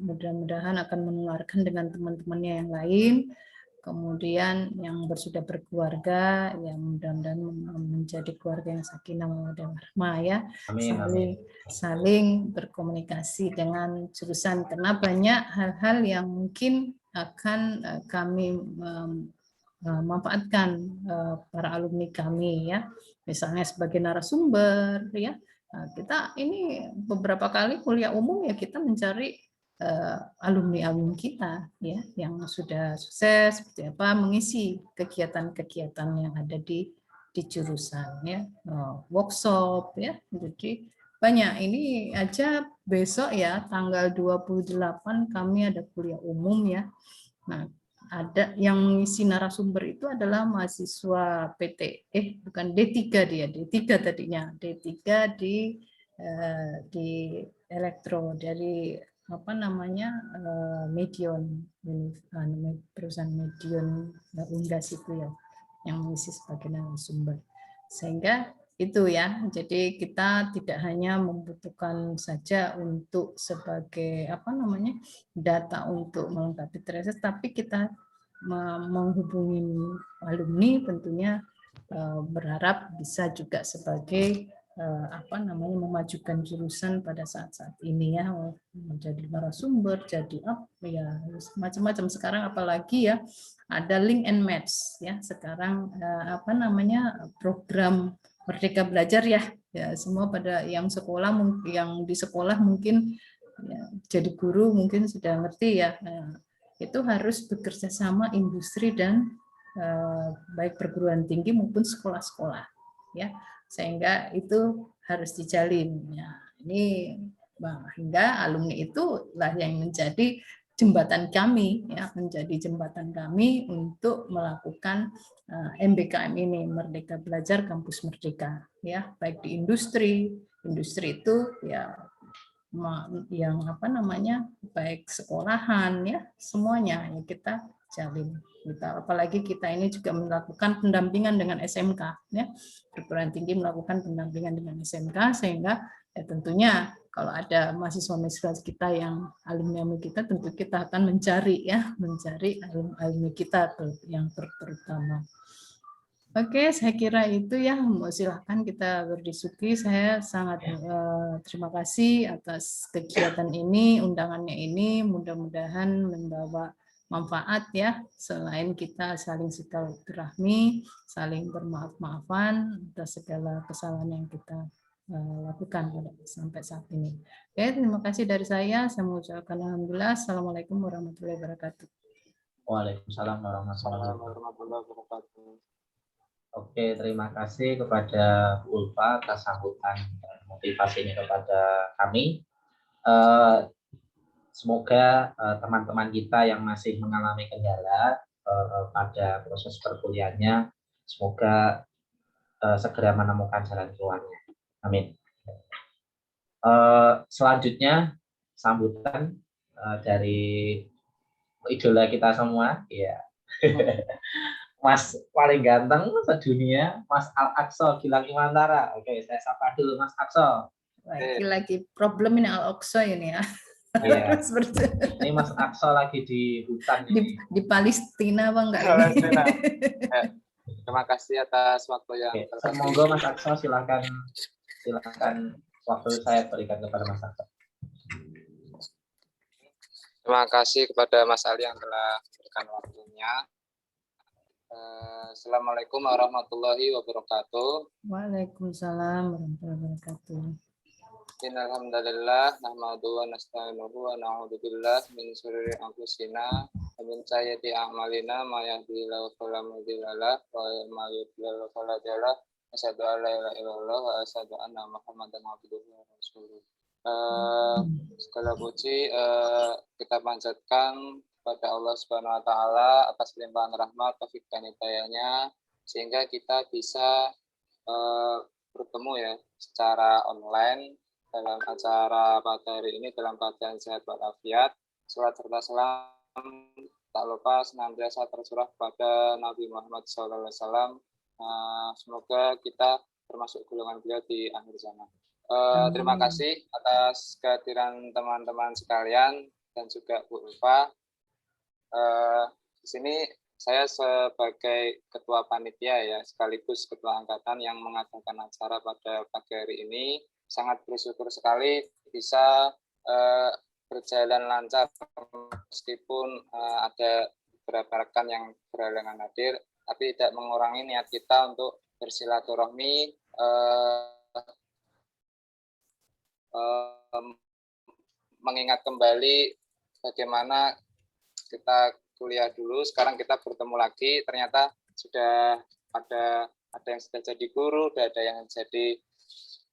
mudah-mudahan akan menularkan dengan teman-temannya yang lain. Kemudian yang sudah berkeluarga, ya mudah-mudahan menjadi keluarga yang sakinah mawaddah warahmah ya. Saling berkomunikasi dengan jurusan karena banyak hal-hal yang mungkin akan kami manfaatkan para alumni kami ya. Misalnya sebagai narasumber ya. Nah, kita ini beberapa kali kuliah umum ya kita mencari alumni-alumni kita ya yang sudah sukses seperti apa mengisi kegiatan-kegiatan yang ada di jurusan ya, workshop ya. Jadi banyak, ini aja besok ya tanggal 28 kami ada kuliah umum ya. Nah, ada yang mengisi narasumber itu adalah mahasiswa PT bukan D3 dia, D3 tadinya, D3 di elektro dari Medion, perusahaan Medion Unggas itu ya yang mengisi sebagai narasumber. Sehingga itu ya, jadi kita tidak hanya membutuhkan saja untuk sebagai data untuk melengkapi tesis, tapi kita menghubungi alumni tentunya berharap bisa juga sebagai memajukan jurusan pada saat-saat ini ya, menjadi narasumber, jadi ya macam-macam sekarang, apalagi ya ada link and match ya sekarang program Merdeka Belajar ya semua pada yang di sekolah mungkin ya, jadi guru mungkin sudah ngerti ya, itu harus bekerja sama industri dan baik perguruan tinggi maupun sekolah-sekolah ya, sehingga itu harus dijalin ya. Ini hingga alumni itulah yang menjadi jembatan kami ya, menjadi jembatan kami untuk melakukan MBKM ini, Merdeka Belajar Kampus Merdeka ya, baik di industri itu ya yang baik sekolahan ya, semuanya ya kita jalin. Apalagi kita ini juga melakukan pendampingan dengan SMK ya, perguruan tinggi melakukan pendampingan dengan SMK, sehingga ya tentunya kalau ada mahasiswa-mahasiswa kita yang alumni kita, tentu kita akan mencari alumni kita yang terutama. Oke, saya kira itu ya. Silahkan kita berdiskusi. Saya sangat terima kasih atas kegiatan ini, undangannya ini. Mudah-mudahan membawa manfaat ya. Selain kita saling silaturahmi, saling bermaaf-maafan atas segala kesalahan yang kita lakukan sampai saat ini. Oke, terima kasih dari saya. Saya mengucapkan alhamdulillah. Assalamualaikum warahmatullahi wabarakatuh. Waalaikumsalam warahmatullahi wabarakatuh. Oke, terima kasih kepada Bu Ulfa atas sambutan dan motivasinya kepada kami. Semoga teman-teman kita yang masih mengalami kendala pada proses perkuliahannya, semoga segera menemukan jalan keluarnya. Amin. Selanjutnya sambutan dari idola kita semua, ya. Mas paling ganteng sedunia, Mas Al-Aqsa Gilang Imantara. Oke, saya sapa dulu Mas Aqsa. Lagi problem ini Al-Aqsa ini ya. Iya. Ini Mas Aqsa lagi di hutan ini. Di Palestina apa enggak? Terima kasih atas waktu yang semoga Mas Aqsa silakan waktu saya berikan kepada Mas Aqsa. Terima kasih kepada Mas Ali yang telah memberikan waktunya. Assalamualaikum warahmatullahi wabarakatuh. Waalaikumsalam warahmatullahi wabarakatuh. Innalhamdulillah nahmaduhu wa nasta'inuhu wa na'udzu billahi min shururi anfusina wa min sayyiati a'malina may yahdihillahu fala mudilla lahu wa may yudlil fala hadiya lahu. Asyhadu an la ilaha illallah wa asyhadu anna Muhammadan abduhu wa rasuluh. Segala puji kita panjatkan kepada Allah Subhanahu wa taala atas limpahan rahmat, taufik dan hidayahnya, sehingga kita bisa bertemu ya secara online dalam acara pada hari ini dalam keadaan sehat walafiat. Salat serta salam tak lupa senantiasa tercurah pada Nabi Muhammad SAW. Semoga kita termasuk golongan beliau di akhir zaman. Terima kasih atas kehadiran teman-teman sekalian dan juga Bu Ulfa. Di sini saya sebagai ketua panitia ya, sekaligus ketua angkatan yang mengadakan acara pada pagi hari ini, sangat bersyukur sekali bisa berjalan lancar meskipun ada beberapa rekan yang berhalangan hadir, tapi tidak mengurangi niat kita untuk bersilaturahmi, mengingat kembali bagaimana kita kuliah dulu, sekarang kita bertemu lagi, ternyata sudah ada yang sudah jadi guru, ada yang jadi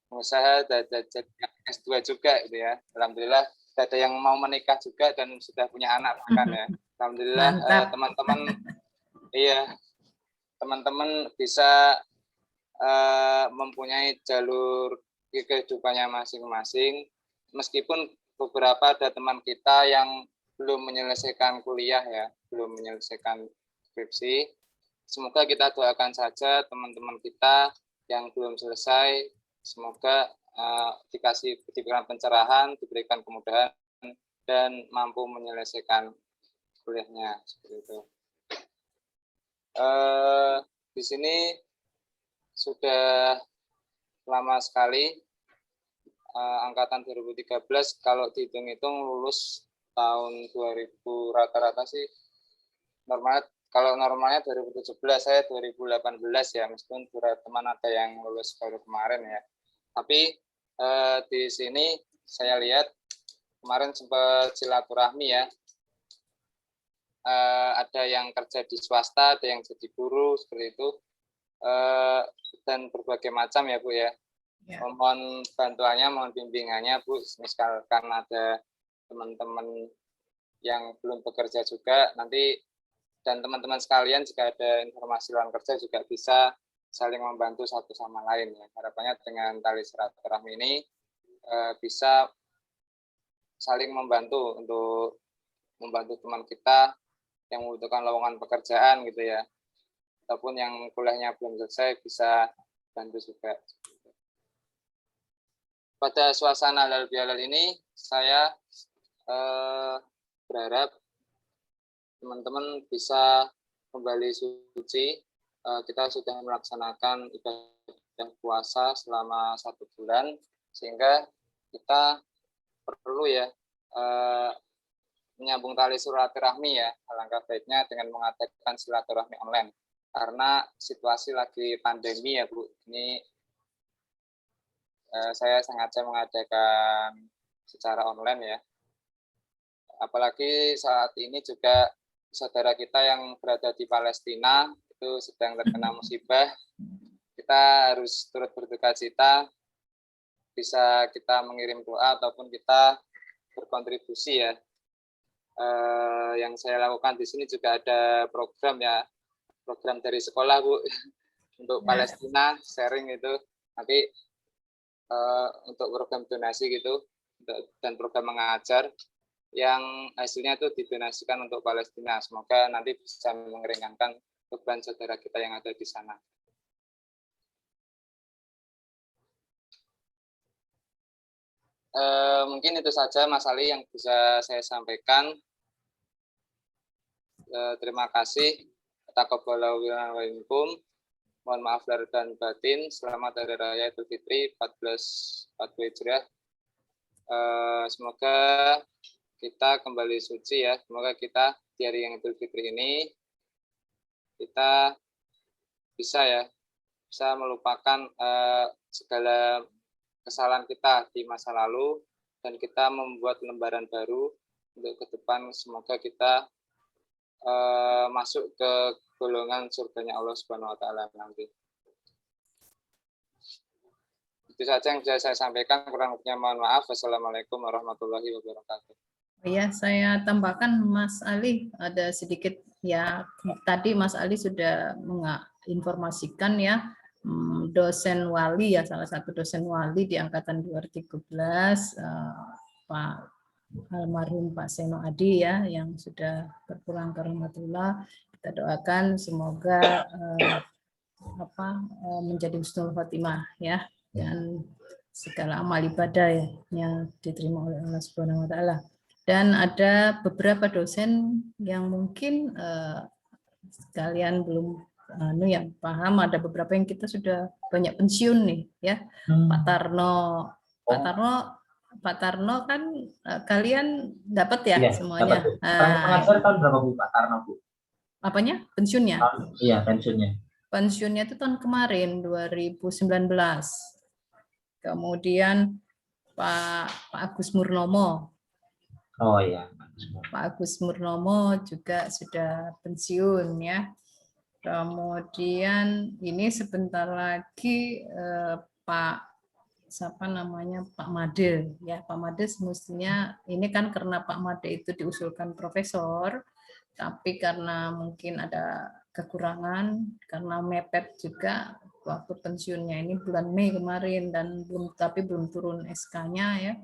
pengusaha, ada jadi S2 juga gitu ya. Alhamdulillah ada yang mau menikah juga dan sudah punya anak bahkan ya. Alhamdulillah teman-teman teman-teman bisa mempunyai jalur kehidupannya masing-masing, meskipun beberapa ada teman kita yang belum menyelesaikan kuliah ya, belum menyelesaikan skripsi. Semoga kita doakan saja teman-teman kita yang belum selesai, semoga diberikan pencerahan, diberikan kemudahan, dan mampu menyelesaikan kuliahnya seperti itu. Di sini sudah lama sekali angkatan 2013 kalau dihitung-hitung lulus tahun 2000 rata-rata sih normalnya 2017, saya 2018 ya, meskipun beberapa teman ada yang lulus baru kemarin ya. Tapi di sini saya lihat kemarin sempat silaturahmi ya, ada yang kerja di swasta, ada yang jadi guru seperti itu, dan berbagai macam ya Bu ya. Mohon bantuannya, mohon bimbingannya Bu, misalkan ada teman-teman yang belum bekerja juga nanti, dan teman-teman sekalian jika ada informasi lowongan kerja juga bisa saling membantu satu sama lain ya. Harapannya dengan tali silaturahmi ini bisa saling membantu untuk membantu teman kita yang membutuhkan lowongan pekerjaan gitu ya, ataupun yang kuliahnya belum selesai bisa bantu juga. Pada suasana halal bihalal ini saya berharap teman-teman bisa kembali suci. Kita sudah melaksanakan ibadah puasa selama 1 bulan, sehingga kita perlu ya menyambung tali silaturahmi ya. Alangkah baiknya dengan mengadakan silaturahmi online, karena situasi lagi pandemi ya Bu. Ini saya sengaja mengadakan secara online ya. Apalagi saat ini juga saudara kita yang berada di Palestina itu sedang terkena musibah. Kita harus turut berduka cita, bisa kita mengirim doa ataupun kita berkontribusi ya. Yang saya lakukan di sini juga ada program ya, program dari sekolah Bu untuk Palestina, sharing itu nanti untuk program donasi gitu dan program mengajar yang hasilnya itu didonasikan untuk Palestina. Semoga nanti bisa meringankan beban saudara kita yang ada di sana. Mungkin itu saja Mas Ali yang bisa saya sampaikan. Terima kasih. Taqabbalallahu wa minkum. Mohon maaf lahir dan batin. Selamat Hari Raya Idul Fitri 1442 Hijriah. Semoga kita kembali suci ya. Semoga kita di hari yang Idul Fitri ini kita bisa melupakan segala kesalahan kita di masa lalu dan kita membuat lembaran baru untuk ke depan. Semoga kita masuk ke golongan surganya Allah Subhanahu wa taala nanti. Itu saja yang bisa saya sampaikan, kurang lebihnya mohon maaf. Wassalamualaikum warahmatullahi wabarakatuh. Ya, saya tambahkan Mas Ali ada sedikit ya, tadi Mas Ali sudah menginformasikan ya, dosen wali ya, salah satu dosen wali di angkatan 2013 Pak almarhum Pak Seno Adi ya yang sudah berpulang ke rahmatullah. Kita doakan semoga menjadi husnul khotimah ya, dan segala amal ibadah yang diterima oleh Allah Subhanahu wa taala. Dan ada beberapa dosen yang mungkin kalian belum yang paham, ada beberapa yang kita sudah banyak pensiun nih ya. Pak Tarno kan kalian dapat ya semuanya. Dapat, Bu. Pengajar tahun berapa Bu Pak Tarno Bu? Apanya? Pensiunnya? Iya, pensiunnya. Pensiunnya itu tahun kemarin 2019. Kemudian Pak Agus Murnomo. Oh iya, Pak Agus Murnomo juga sudah pensiun ya. Kemudian ini sebentar lagi Pak Made ya. Pak Made semestinya ini kan karena Pak Made itu diusulkan profesor, tapi karena mungkin ada kekurangan karena mepet juga waktu pensiunnya ini bulan Mei kemarin dan belum turun SK-nya ya.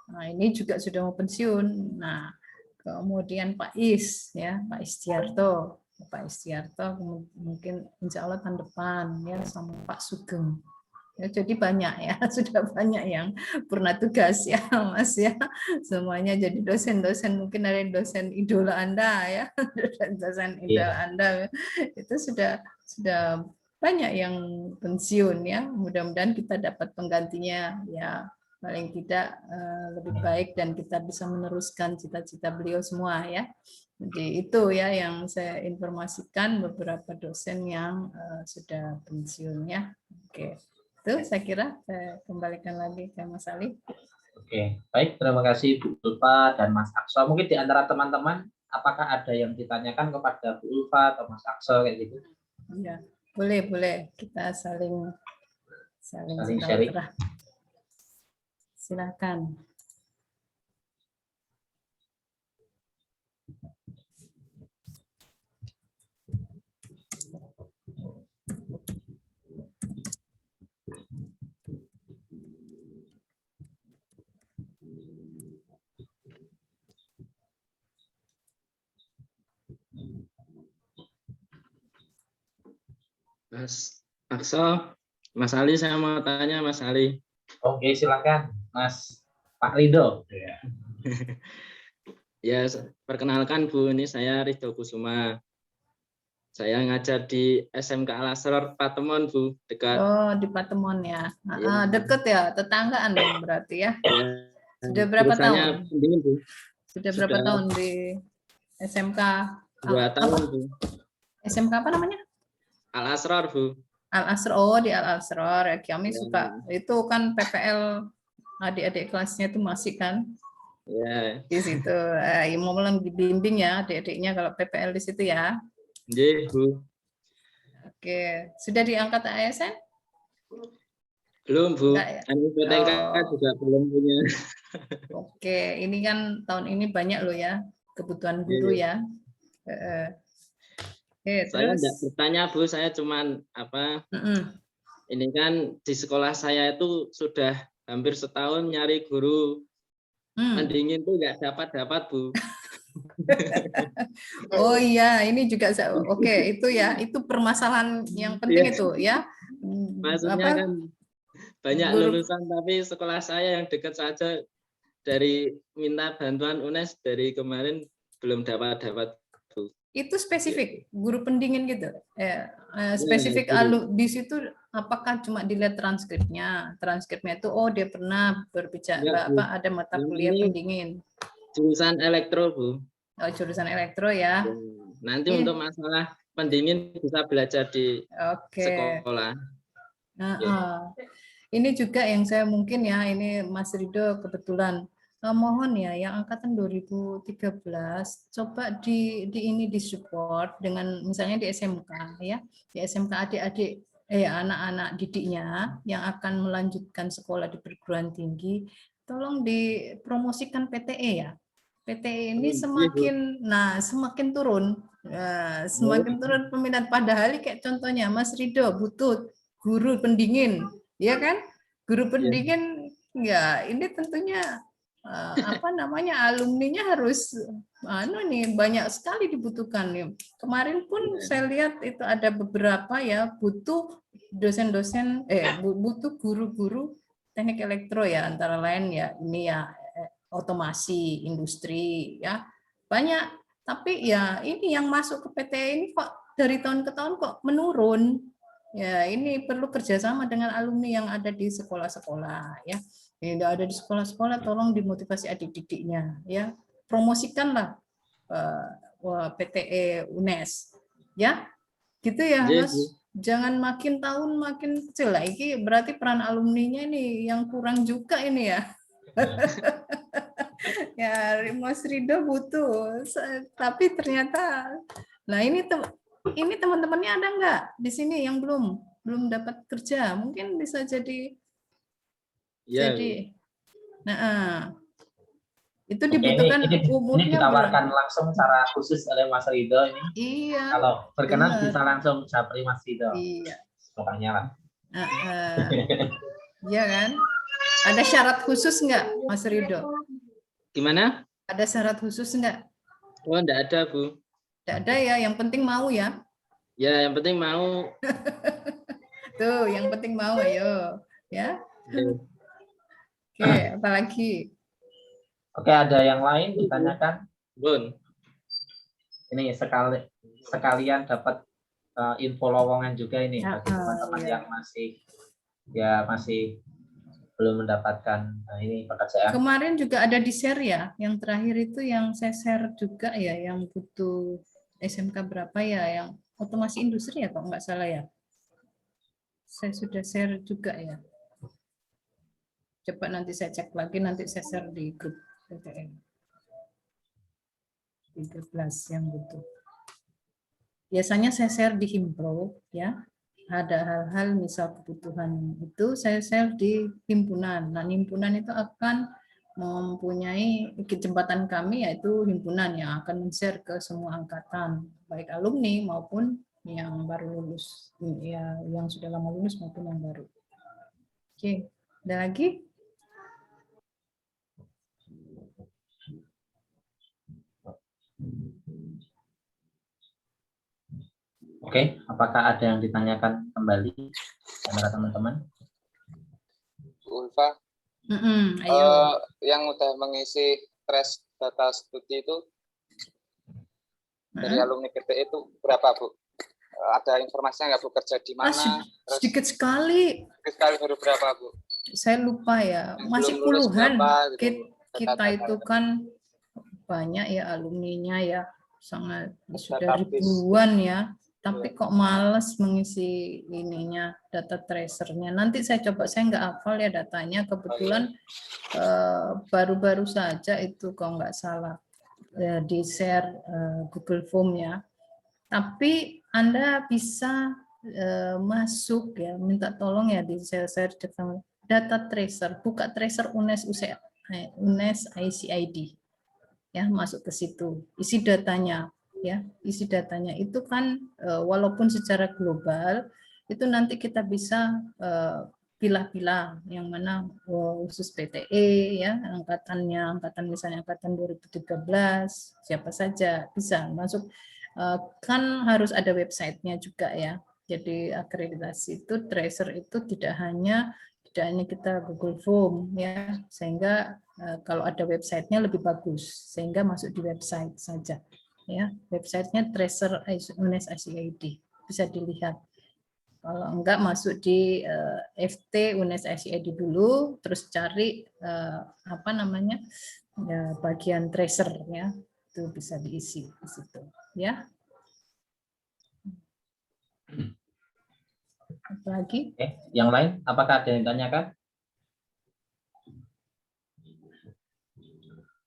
Nah, ini juga sudah mau pensiun. Nah, kemudian Pak Istiarto mungkin insya Allah tahun depan ya, sama Pak Sugeng. Ya, jadi banyak ya, sudah banyak yang purna tugas ya Mas ya. Semuanya jadi dosen-dosen, mungkin ada dosen idola Anda ya, dosen idola Anda itu sudah banyak yang pensiun ya. Mudah-mudahan kita dapat penggantinya ya, paling tidak lebih baik dan kita bisa meneruskan cita-cita beliau semua ya. Jadi itu ya yang saya informasikan, beberapa dosen yang sudah pensiun ya. Oke. Itu saya kira saya kembalikan lagi ke Mas Ali. Oke, baik, terima kasih Bu Ulfa dan Mas Akso. Mungkin di antara teman-teman apakah ada yang ditanyakan kepada Bu Ulfa atau Mas Akso kayak gitu? Ya, boleh kita saling sharing. Silakan. Mas Akso, Mas Ali, saya mau tanya Mas Ali. Oke, silakan Mas Pak Rido. Ya, perkenalkan Bu, ini saya Ridho Kusuma. Saya ngajar di SMK Al-Asrar Patemon Bu, dekat. Oh, di Patemon ya. Deket ya, tetanggaan dong berarti ya. Ya. Sudah berapa tahun? Pendingin, Bu. Sudah berapa tahun di SMK? 2 tahun Bu. SMK apa namanya? Al-Asrar Bu. Al-Asrar, oh di Al-Asrar ya, kami suka itu kan PPL adik-adik kelasnya itu masih kan ya di situ. Mau dibimbing ya adik-adiknya kalau PPL di situ ya. Iya Bu. Oke, sudah diangkat ASN? Belum Bu. Ya? NIPTK juga belum punya. Oke, ini kan tahun ini banyak loh ya kebutuhan guru ya. Saya tidak bertanya Bu, saya cuman ini kan di sekolah saya itu sudah hampir setahun nyari guru pendingin tuh nggak dapat Bu. Oh iya, ini juga oke, itu ya, itu permasalahan yang penting itu ya. Maksudnya kan banyak lulusan tapi sekolah saya yang dekat saja dari minta bantuan UNES dari kemarin belum dapat. Itu spesifik guru pendingin gitu, spesifik di situ. Apakah cuma dilihat transkripnya itu dia pernah berbicara ada mata kuliah pendingin jurusan elektro Bu. Oh, jurusan elektro ya. Nanti untuk masalah pendingin bisa belajar di sekolah. Ini juga yang saya mungkin ya, ini Mas Rido kebetulan mohon ya yang angkatan 2013 coba ini disupport dengan misalnya di SMK ya, di SMK adik-adik anak-anak didiknya yang akan melanjutkan sekolah di perguruan tinggi, tolong dipromosikan PTE ya. PTE ini semakin turun, semakin turun peminat. Padahal kayak contohnya Mas Rido butuh guru pendingin, ya kan? Guru pendingin ya ini tentunya apa namanya, alumninya harus banyak sekali dibutuhkan nih. Kemarin pun saya lihat itu ada beberapa ya, butuh dosen-dosen butuh guru-guru teknik elektro ya, antara lain ya ini ya otomasi industri ya. Banyak, tapi ya ini yang masuk ke PT ini kok dari tahun ke tahun kok menurun. Ya, ini perlu kerjasama dengan alumni yang ada di sekolah-sekolah ya. Yang ada di sekolah-sekolah, tolong dimotivasi adik-didiknya ya, promosikanlah PTE UNES ya, gitu ya Mas. Jangan makin tahun makin kecil lah. Ini berarti peran alumninya ini yang kurang juga ini ya. Ya Mas Rido butuh, tapi ternyata, nah ini teman-temannya ada nggak di sini yang belum dapat kerja, mungkin bisa jadi. Ya. Jadi, nah itu dibutuhkan ini ditawarkan langsung secara khusus oleh Mas Rido ini. Iya. Kalau berkenan bisa langsung japri Mas Rido. Iya. Pokoknya lah. Iya kan? Ada syarat khusus nggak, Mas Rido? Gimana? Ada syarat khusus nggak? Oh, enggak ada, Bu. Enggak ada ya, yang penting mau ya. Ya, yang penting mau. Tuh, yang penting mau, ayo. Ya. Oke, apalagi? Oke, ada yang lain ditanyakan? Bun. Ini sekalian dapat info lowongan juga ini bagi teman-teman yang masih belum mendapatkan ini pekerjaan. Kemarin juga ada di share ya, yang terakhir itu yang saya share juga ya, yang butuh SMK berapa ya, yang otomasi industri ya, kalau nggak salah ya. Saya sudah share juga ya. Coba nanti saya cek lagi, nanti saya share di grup PTN. 13 yang butuh. Biasanya saya share di Himpro ya. Ada hal-hal misal kebutuhan itu saya share di himpunan. Nah, himpunan itu akan mempunyai jembatan kami, yaitu himpunan yang akan men-share ke semua angkatan, baik alumni maupun yang baru lulus, ya, yang sudah lama lulus maupun yang baru. Oke, ada lagi? Oke, apakah ada yang ditanyakan kembali kepada teman-teman? Ulfa, ayo. Yang udah mengisi trace data studi itu dari alumni PTE itu berapa, Bu? Ada informasinya nggak, Bu, kerja di mana? Sedikit sekali. Sedikit sekali, baru berapa, Bu? Saya lupa ya, masih puluhan. Gitu. Kita itu kan banyak ya alumninya ya, sangat sudah ribuan ya. Tapi kok males mengisi ininya, data tracernya. Nanti saya coba, saya nggak hafal ya datanya. Kebetulan baru-baru saja itu kalau nggak salah di share Google Form ya. Tapi Anda bisa masuk ya, minta tolong ya di share data tracer, buka tracer UNES ICID ya, masuk ke situ, isi datanya. Ya, isi datanya itu kan walaupun secara global itu nanti kita bisa pilah-pilah yang mana khusus PTE ya, angkatan misalnya angkatan 2013 siapa saja bisa masuk, kan harus ada websitenya juga ya. Jadi akreditasi itu tracer itu tidak hanya kita Google Form ya, sehingga kalau ada websitenya lebih bagus, sehingga masuk di website saja. Ya, websitenya tracer UNES ICID, bisa dilihat. Kalau enggak masuk di FT UNES ICID dulu, terus cari apa namanya ya, bagian tracer ya, itu bisa diisi di situ ya. Apa lagi? Yang lain, apakah ada yang ditanyakan?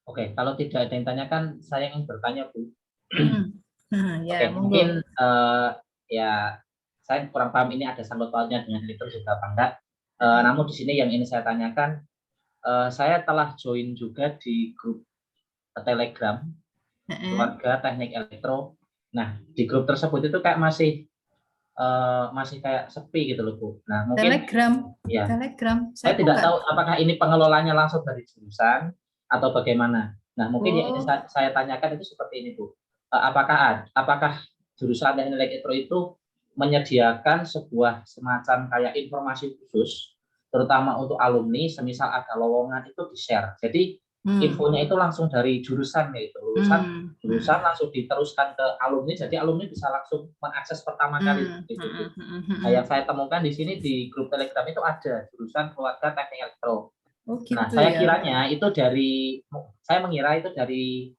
Oke, kalau tidak ada yang ditanyakan, saya ingin bertanya, Bu. Ya, oke, mungkin ya saya kurang paham ini ada sangkut pautnya dengan elektro juga apa enggak. Namun di sini yang ini saya tanyakan, saya telah join juga di grup Telegram keluarga teknik elektro. Nah, di grup tersebut itu kayak masih kayak sepi gitu loh, Bu. Nah, mungkin Telegram, ya. Telegram. Saya tidak tahu apakah ini pengelolanya langsung dari jurusan atau bagaimana? Nah, mungkin yang ingin saya tanyakan itu seperti ini, Bu. Apakah jurusan teknik elektro itu menyediakan sebuah semacam kayak informasi khusus, terutama untuk alumni, semisal ada lowongan itu di-share. Jadi infonya itu langsung dari jurusan, yaitu jurusan langsung diteruskan ke alumni, jadi alumni bisa langsung mengakses pertama kali. Nah, yang saya temukan di sini di grup Telegram itu ada jurusan keluarga teknik elektro. Gitu nah, saya ya. kiranya itu saya mengira itu dari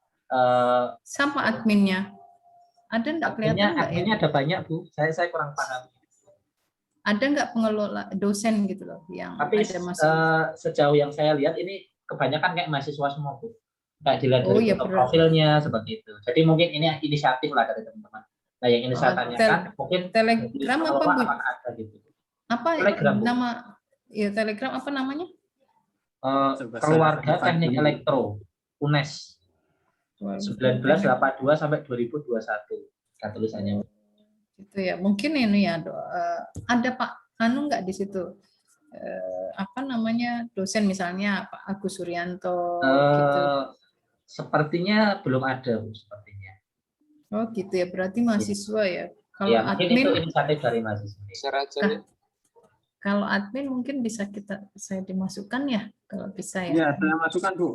sama adminnya. Ada enggak kelihatan enggak ya? Adminnya ada banyak, Bu. Saya kurang paham. Ada enggak pengelola dosen gitu loh yang tapi ada masuk? Sejauh yang saya lihat ini kebanyakan kayak mahasiswa semua, Bu. Kayak dilihat dari profilnya seperti itu. Jadi mungkin ini inisiatif lah dari teman-teman. Nah, yang ini saya tanyakan mungkin Telegram apa, Bu? Ada gitu. Apa Telegram, nama ya Telegram apa namanya? Keluarga Teknik Elektro UNES 1982 sampai 2021 kan tulisannya. Itu ya. Mungkin ini ya ada Pak Anu enggak di situ? Apa namanya dosen misalnya Pak Agus Suryanto gitu. Sepertinya belum ada, Bu, sepertinya. Oh gitu ya, berarti mahasiswa ya. Kalau ya, admin itu inisiatif dari mahasiswa. Kalau admin mungkin bisa saya dimasukkan ya, kalau bisa ya. Iya, saya masukkan, Bu.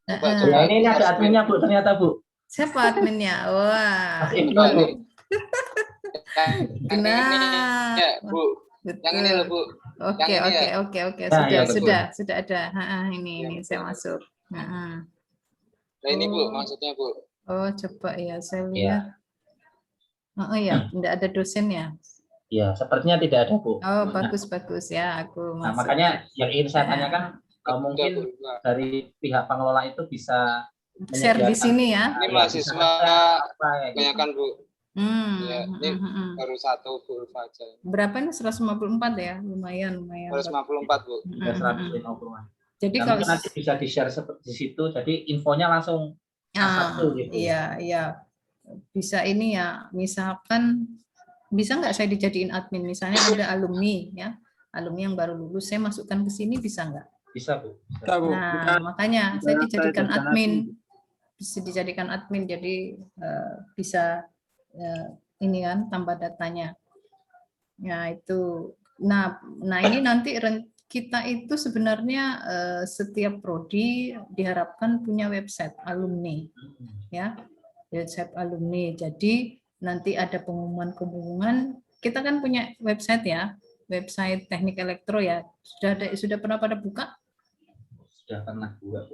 Ini ada adminnya, Bu, ternyata, Bu. Siapa adminnya? Wah. Nah, ya, Bu. Yang ini loh, Bu. Oke. Sudah ada. Ini saya masuk. Nah, ini Bu, maksudnya, Bu. Oh, coba ya saya lihat. Oh ya, tidak ada dosen ya? Ya, sepertinya tidak ada, Bu. Oh, bagus ya, aku masuk. Nah, makanya yang ingin saya tanyakan mungkin dari pihak pengelola itu bisa share di sini ya. Ini mahasiswa kebanyakan, Bu. Ya, ini baru satu Bu saja. Berapa ini? 154 ya, lumayan. 154, Bu. 150-an. Jadi nah, kalau nanti bisa di-share seperti situ, jadi infonya langsung satu gitu. Iya. Bisa ini ya, misalkan bisa nggak saya dijadiin admin? Misalnya ada alumni ya, alumni yang baru lulus, saya masukkan ke sini bisa nggak? Bisa, Bu. Nah, makanya saya dijadikan admin. Bisa dijadikan admin, jadi bisa ini kan tambah datanya. Ya itu. Nah ini nanti kita itu sebenarnya setiap prodi diharapkan punya website alumni, ya, website alumni. Jadi nanti ada pengumuman. Kita kan punya website ya, website teknik elektro ya. Sudah pernah pada buka? Sudah pernah buka.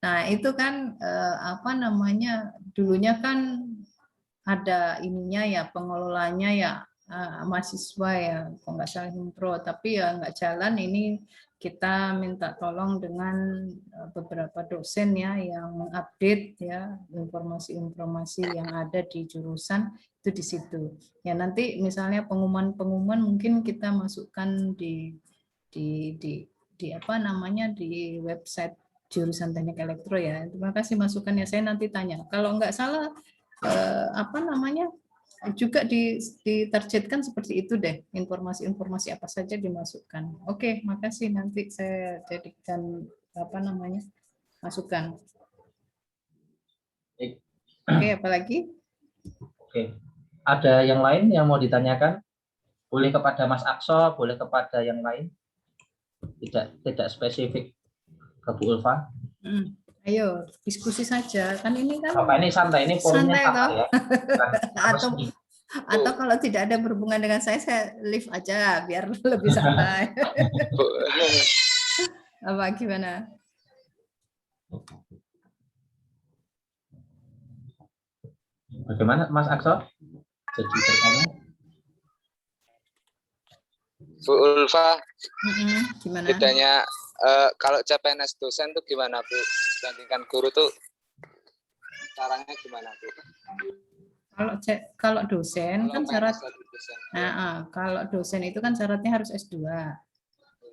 Nah itu kan apa namanya? Dulunya kan ada ininya ya, pengelolanya ya mahasiswa ya, kalau nggak salah Himpro, tapi ya nggak jalan. Ini kita minta tolong dengan beberapa dosen ya yang mengupdate ya informasi-informasi yang ada di jurusan itu di situ. Ya nanti misalnya pengumuman mungkin kita masukkan di apa namanya di website jurusan teknik elektro ya. Terima kasih masukannya. Saya nanti tanya. Kalau nggak salah apa namanya juga ditargetkan seperti itu deh, informasi-informasi apa saja dimasukkan. Oke, makasih, nanti saya jadikan apa namanya masukan. Oke, apalagi? Oke, ada yang lain yang mau ditanyakan? Boleh kepada Mas Akso, boleh kepada yang lain, tidak spesifik ke Bu Ulfa. Ayo diskusi saja, kan ini kan ini santai, ini santai toh ya. atau kalau tidak ada berhubungan dengan saya leave aja biar lebih santai. Apa gimana? Bagaimana Mas Akso? Jadi bertanya. Bu Ulfa, gimana? bedanya kalau CPNS dosen tuh gimana, Bu? Dibandingkan guru tuh caranya gimana, Bu? Kalau dosen kan syarat kalau dosen itu kan syaratnya harus S2.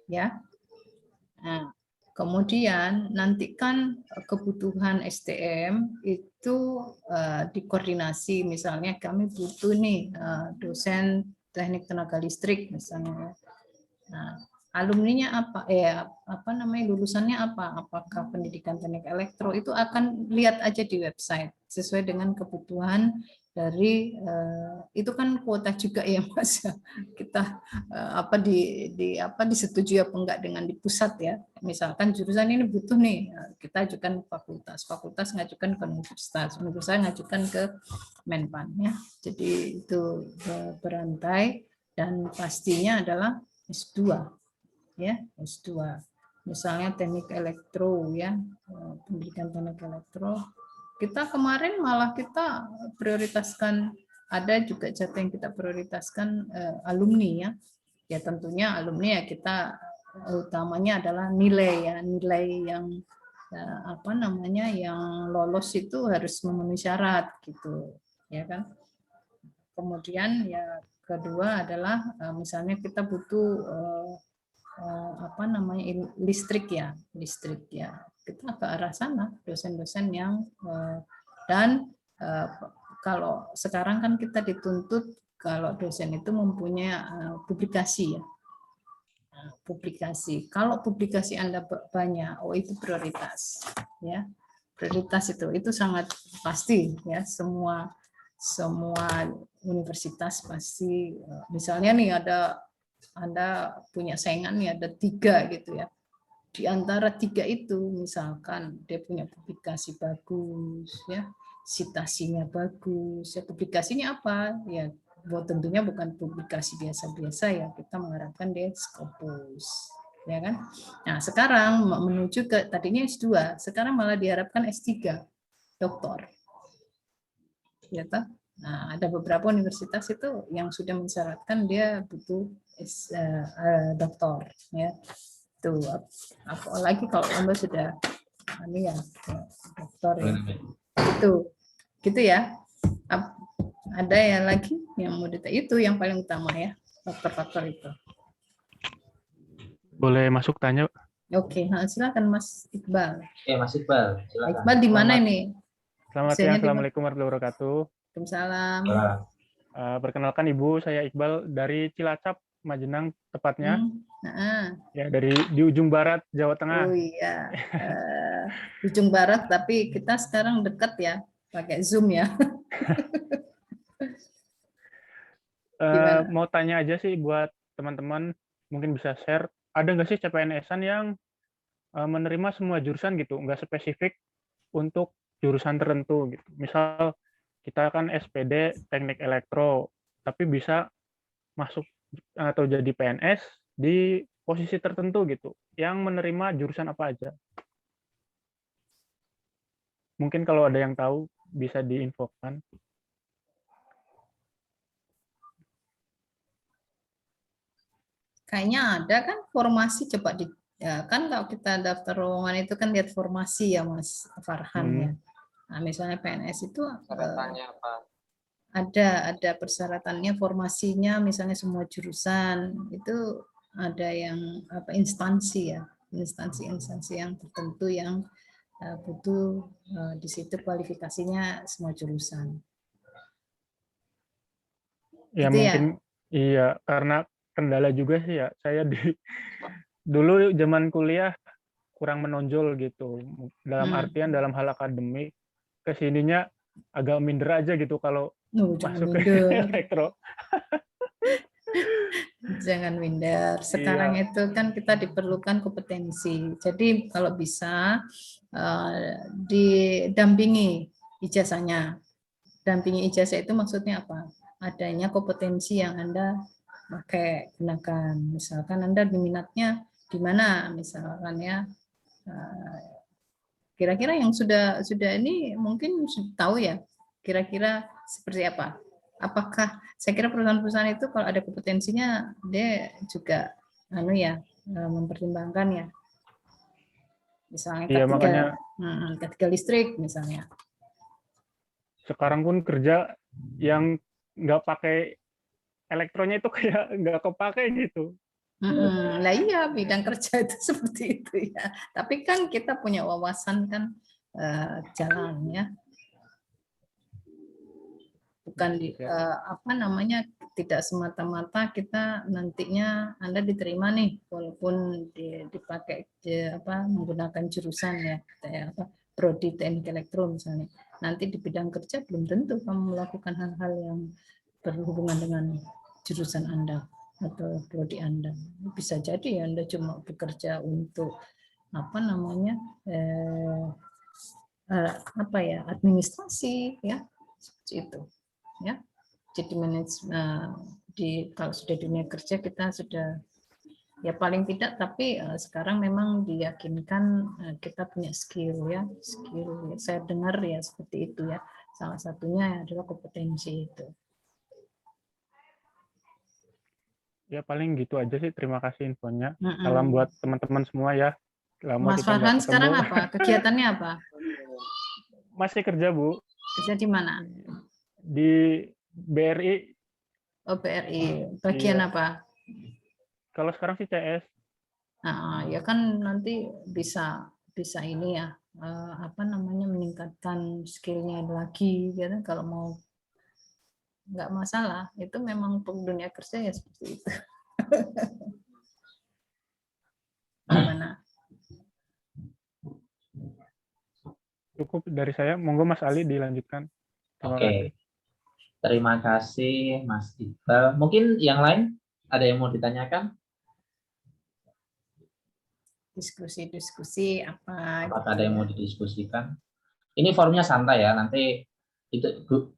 Ya. Nah, kemudian nanti kan kebutuhan STM itu dikoordinasi, misalnya kami butuh nih dosen teknik tenaga listrik misalnya. Nah, alumninya apa, apa namanya, lulusannya apa, apakah pendidikan teknik elektro, itu akan lihat aja di website sesuai dengan kebutuhan dari itu kan kuota juga ya Mas, kita apa disetujui apa enggak dengan di pusat ya, misalkan jurusan ini butuh nih, kita ajukan fakultas ngajukan ke universitas ngajukan ke Menpan ya, jadi itu berantai dan pastinya adalah S2 ya, S2 misalnya teknik elektro ya, pendidikan teknik elektro. Kita kemarin malah kita prioritaskan, ada juga jatuh yang kita prioritaskan alumni ya tentunya alumni ya kita utamanya adalah nilai yang apa namanya yang lolos itu harus memenuhi syarat gitu ya kan. Kemudian ya kedua adalah misalnya kita butuh apa namanya listrik ya, kita ke arah sana dosen-dosen yang dan kalau sekarang kan kita dituntut kalau dosen itu mempunyai publikasi ya, publikasi. Kalau publikasi Anda banyak, itu prioritas ya, prioritas itu sangat pasti ya, semua universitas pasti misalnya nih Anda punya saingan nih ada 3 gitu ya. Di antara 3 itu misalkan dia punya publikasi bagus ya, citasinya bagus, ya publikasinya apa? Ya tentunya bukan publikasi biasa-biasa ya, kita mengharapkan dia Scopus. Ya kan? Nah, sekarang menuju ke tadinya S2, sekarang malah diharapkan S3, doktor. Ya toh? Nah, ada beberapa universitas itu yang sudah mensyaratkan dia butuh doktor ya. Tuh, apalagi kalau Anda sudah ini ya doktor ya. Gitu ya. Ada yang lagi yang mau ditanya, itu yang paling utama ya, faktor-faktor itu. Boleh masuk tanya? Oke, silakan Mas Iqbal. Mas Iqbal, silakan. Iqbal di mana ini? Selamat siang, Assalamualaikum warahmatullahi wabarakatuh. Waalaikumsalam. Perkenalkan Ibu, saya Iqbal dari Cilacap, Majenang tepatnya. Ya, di ujung barat Jawa Tengah. Oh iya, ujung barat, tapi kita sekarang dekat ya, pakai Zoom ya. Mau tanya aja sih buat teman-teman, mungkin bisa share, ada nggak sih CPNS-an yang menerima semua jurusan gitu, nggak spesifik untuk jurusan tertentu gitu. Misal kita kan SPD teknik elektro, tapi bisa masuk atau jadi PNS di posisi tertentu gitu, yang menerima jurusan apa aja. Mungkin kalau ada yang tahu bisa diinfokan. Kayaknya ada kan formasi, coba kan kalau kita daftar lowongan itu kan lihat formasi ya Mas Farhan ya. Nah, misalnya PNS itu apa? Ada persyaratannya, formasinya misalnya semua jurusan itu ada yang instansi ya, instansi yang tertentu yang butuh di situ kualifikasinya semua jurusan. Ya itu mungkin ya? Iya, karena kendala juga sih ya, saya dulu zaman kuliah kurang menonjol gitu, dalam artian dalam hal akademik, kesininya agak minder aja gitu kalau masuk ke elektro. Jangan minder. Sekarang itu kan kita diperlukan kompetensi. Jadi kalau bisa didampingi ijazahnya. Dampingi ijazah itu maksudnya apa? Adanya kompetensi yang Anda pakai, gunakan. Misalkan Anda diminatnya di mana, misalkan ya. Kira-kira yang sudah ini mungkin tahu ya, kira-kira seperti apa? Apakah saya kira perusahaan-perusahaan itu kalau ada kompetensinya dia juga mempertimbangkan ya. Misalnya K3 listrik misalnya. Sekarang pun kerja yang nggak pakai elektronya itu kayak nggak kepake gitu. Nah iya, bidang kerja itu seperti itu ya. Tapi kan kita punya wawasan kan jalannya. bukan apa namanya, tidak semata-mata kita nantinya Anda diterima nih walaupun dipakai menggunakan jurusan ya apa prodi teknik elektro misalnya, nanti di bidang kerja belum tentu kamu melakukan hal-hal yang berhubungan dengan jurusan Anda atau prodi Anda. Bisa jadi Anda cuma bekerja untuk apa namanya administrasi ya, seperti itu ya. Jadi manajemen kalau sudah dunia kerja kita sudah ya paling tidak, tapi sekarang memang diyakinkan kita punya skill ya, skill. Saya dengar ya seperti itu ya. Salah satunya adalah kompetensi itu. Ya paling gitu aja sih. Terima kasih infonya. Salam buat teman-teman semua ya. Lama Mas kita nggak Farhan ketemu. sekarang apa? Kegiatannya apa? Masih kerja, Bu. Kerja di mana? Di BRI. Oh, BRI. Bagian Iya. apa? Kalau sekarang sih CS. Nah, ya kan nanti bisa ini ya, apa namanya, meningkatkan skillnya lagi gitu. Kalau mau nggak masalah, itu memang dunia kerja ya seperti itu. Gimana? Cukup dari saya. Monggo Mas Ali dilanjutkan. Terima Oke. kasih. Terima kasih Mas Iqbal. Mungkin yang lain ada yang mau ditanyakan? Diskusi apa? Apakah ada yang mau didiskusikan? Ini forumnya santai ya. Nanti itu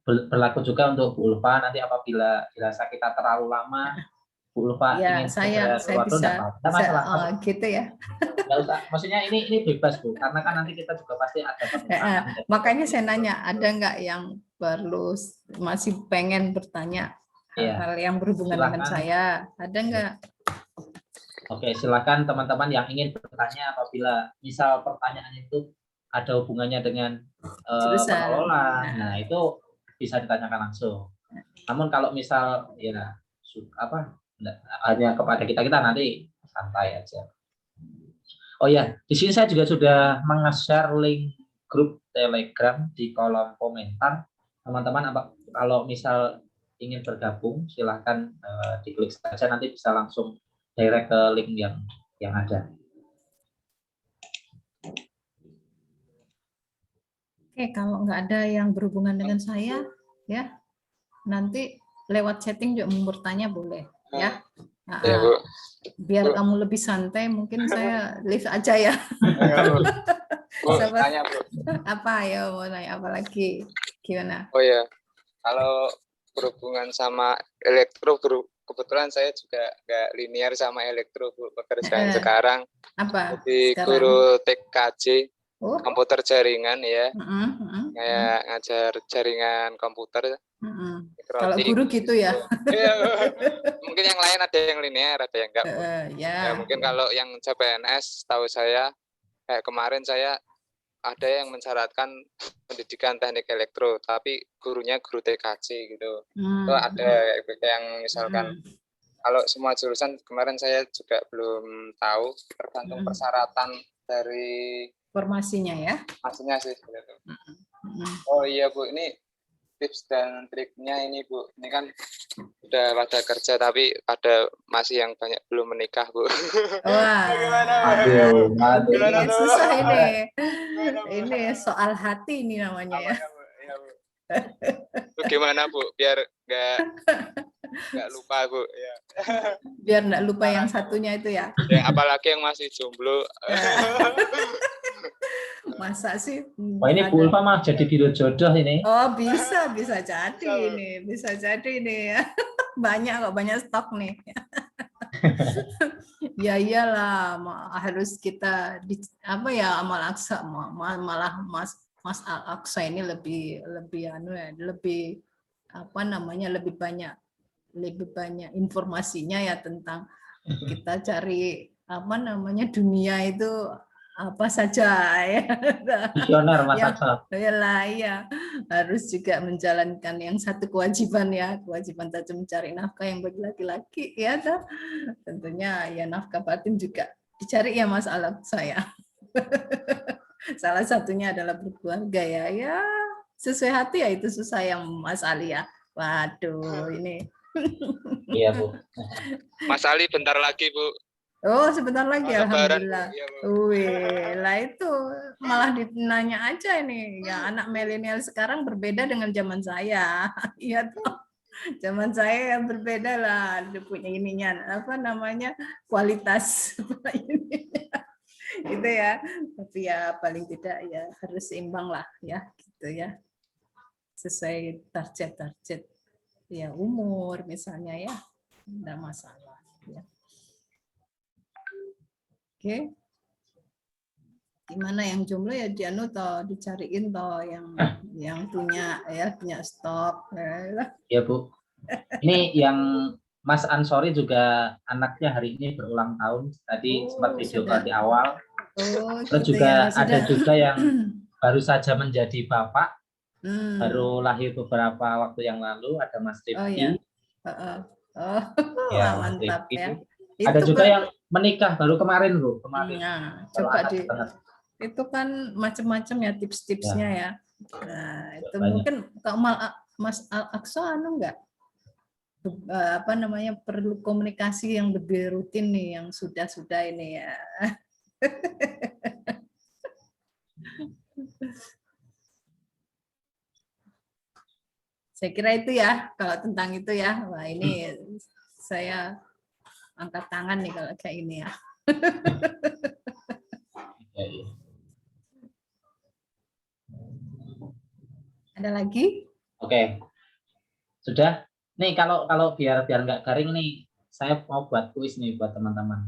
berlaku juga untuk Bu Ulfa. Nanti apabila dirasa kita terlalu lama, Bu Ulfa Ya, ingin saya bisa masalah. gitu ya. Nggak usah. Maksudnya ini bebas Bu, karena kan nanti kita juga pasti ada pertanyaan. Makanya saya nanya, ada nggak yang perlu masih pengen bertanya hal-hal yang berhubungan dengan saya? Ada nggak? Oke, silakan teman-teman yang ingin bertanya apabila misal pertanyaan itu ada hubungannya dengan pengelola, nah itu bisa ditanyakan langsung. Namun kalau misal ya hanya kepada kita nanti santai aja. Oh ya, di sini saya juga sudah nge-share link grup Telegram di kolom komentar. Teman-teman kalau misal ingin bergabung silahkan diklik saja, nanti bisa langsung direct ke link yang ada. Oke, kalau nggak ada yang berhubungan dengan saya, ya nanti lewat chatting juga mau bertanya boleh, ya. Ya, Bu. Biar kamu lebih santai, mungkin saya live aja ya. Bu, tanya, Bu. Apa ya, mau nanya apa lagi? Gimana? Oh ya, kalau berhubungan sama elektro, kebetulan saya juga nggak linear sama elektro, Bu. Pekerjaan sekarang apa? jadi guru TKJ. Komputer jaringan ya, kayak ngajar jaringan komputer. Kalau guru gitu ya. Mungkin yang lain ada yang linear, ada yang enggak. Ya, mungkin kalau yang CPNS, tahu saya kayak kemarin saya ada yang mensyaratkan pendidikan teknik elektro, tapi gurunya guru TKJ gitu. Itu ada yang misalkan kalau semua jurusan kemarin saya juga belum tahu, tergantung persyaratan dari formasinya ya. Maksudnya sih seperti itu. Oh iya Bu, ini tips dan triknya ini Bu. Ini kan udah pada kerja tapi masih yang banyak belum menikah Bu. Wah. Aduh. Susah ini. Ini soal hati ini namanya ya. Iya, Bu. Itu gimana Bu? Biar nggak lupa Bu. Ya. Biar nggak lupa yang satunya itu ya. Apalagi yang masih jomblo. Masa sih? Wah, ini Bu Ulfa mah jadi biro jodoh ini. Oh, bisa jadi ini. Bisa jadi ini ya. Banyak stok nih. Ya iyalah, harus kita Amal Aqsa malah Mas Al-Aqsa ini lebih banyak informasinya ya tentang kita cari dunia itu apa saja ya. Visioner Mas Aqsa. Ya, harus juga menjalankan yang satu kewajiban tadi mencari nafkah yang bagi laki-laki ya. Tentunya ya nafkah batin juga dicari ya Mas Al-Aqsa ya. Salah satunya adalah berkeluarga ya sesuai hati ya, itu susah yang Mas Ali ya. Waduh, ini. Iya, Bu. Mas Ali bentar lagi, Bu. Oh, sebentar lagi, Lebaran, alhamdulillah. Bu. Iya, Bu. Wih, lah itu malah ditanya aja ini. Ya, anak milenial sekarang berbeda dengan zaman saya. Iya tuh. Zaman saya yang berbeda lah, dia punya ininya, apa namanya, kualitas ininya. Gitu ya. Tapi ya paling tidak ya harus seimbang lah ya, gitu ya. Sesuai target-target ya umur misalnya ya, enggak masalah ya. Oke. Gimana yang jomblo ya dianu toh dicariin toh yang punya stok. Ya, Bu. Ini yang Mas Ansori juga anaknya hari ini berulang tahun. Tadi sempat video call di awal. Terus gitu juga ya, ada juga yang baru saja menjadi bapak. Baru lahir beberapa waktu yang lalu, ada Mas Rifki. Oh ya. Ya, Mantap ya. Ada Itu juga kan, yang menikah baru kemarin, Bu. Kemarin. nah, coba itu kan macam-macam ya tips-tipsnya ya. Nah, itu banyak. mungkin kalau Mas Akso enggak apa namanya perlu komunikasi yang lebih rutin nih yang sudah ini ya. Saya kira itu ya, kalau tentang itu ya. Wah, ini saya angkat tangan nih kalau kayak ini ya. Ada lagi? Oke. Sudah. Nih kalau biar nggak garing nih, saya mau buat kuis nih buat teman-teman.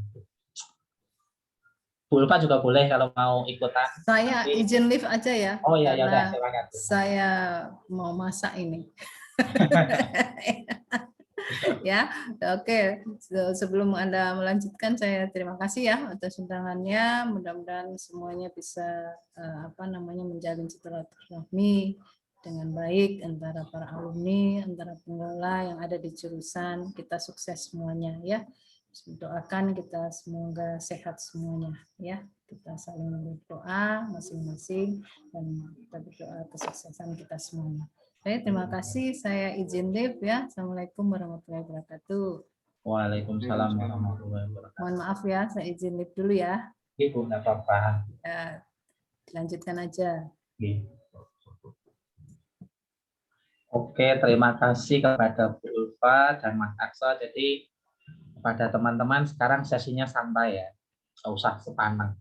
Bu Ulfa juga boleh kalau mau ikutan. Saya izin live aja ya. Oh iya, ya udah, karena silakan. Saya mau masak ini. Ya, oke. Sebelum Anda melanjutkan, saya terima kasih ya atas undangannya. Mudah-mudahan semuanya bisa menjalin silaturahmi dengan baik antara para alumni, antara pengelola yang ada di jurusan. Kita sukses semuanya ya. Doakan kita semoga sehat semuanya ya. Kita saling berdoa masing-masing dan kita berdoa kesuksesan kita semuanya. Oke, terima kasih. Saya izin live ya. Assalamualaikum warahmatullahi wabarakatuh. Waalaikumsalam warahmatullahi wabarakatuh. Mohon maaf ya, saya izin live dulu ya. Ibu, nggak apa-apa. Ya, lanjutkan aja. Oke, terima kasih kepada Bu Ulfa dan Mas Akso. Jadi kepada teman-teman sekarang sesinya santai ya, nggak usah sepanang,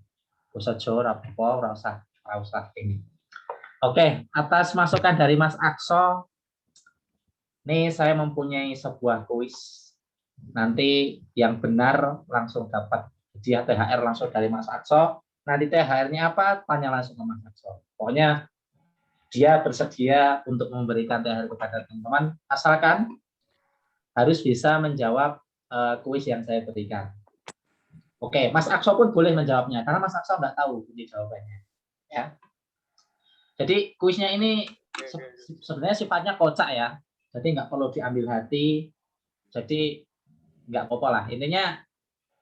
nggak usah jor, nggak usah ini. Oke, atas masukan dari Mas Akso, nih saya mempunyai sebuah kuis. Nanti yang benar langsung dapat hadiah THR langsung dari Mas Akso. Nanti THR-nya apa? Tanya langsung ke Mas Akso. Pokoknya dia bersedia untuk memberikan THR kepada teman-teman, asalkan harus bisa menjawab kuis yang saya berikan. Oke, Mas Akso pun boleh menjawabnya, karena Mas Akso nggak tahu ini jawabannya. Ya. Jadi kuisnya ini sebenarnya sifatnya kocak ya, jadi nggak perlu diambil hati. Jadi nggak apa-apa lah. Intinya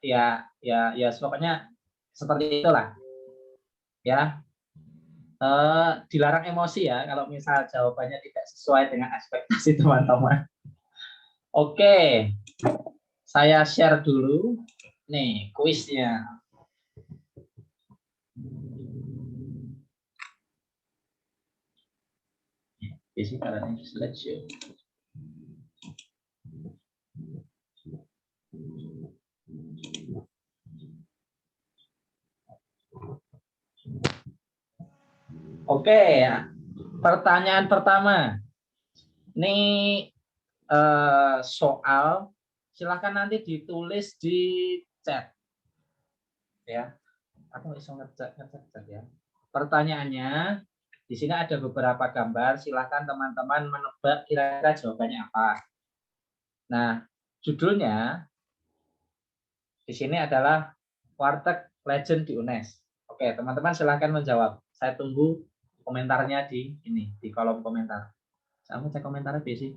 ya pokoknya seperti itulah. Ya. Dilarang emosi ya kalau misal jawabannya tidak sesuai dengan ekspektasi teman-teman. Oke, saya share dulu nih kuisnya. Basically, slideshow. Oke, pertanyaan pertama. Ini soal, silakan nanti ditulis di chat. Ya, aku bisa ngecek ya. Pertanyaannya, di sini ada beberapa gambar. Silakan teman-teman menebak kira-kira jawabannya apa. Nah, judulnya di sini adalah Warteg Legend di UNES. Oke, teman-teman silakan menjawab. Saya tunggu komentarnya di kolom komentar. Saya mau cek komentarnya sih.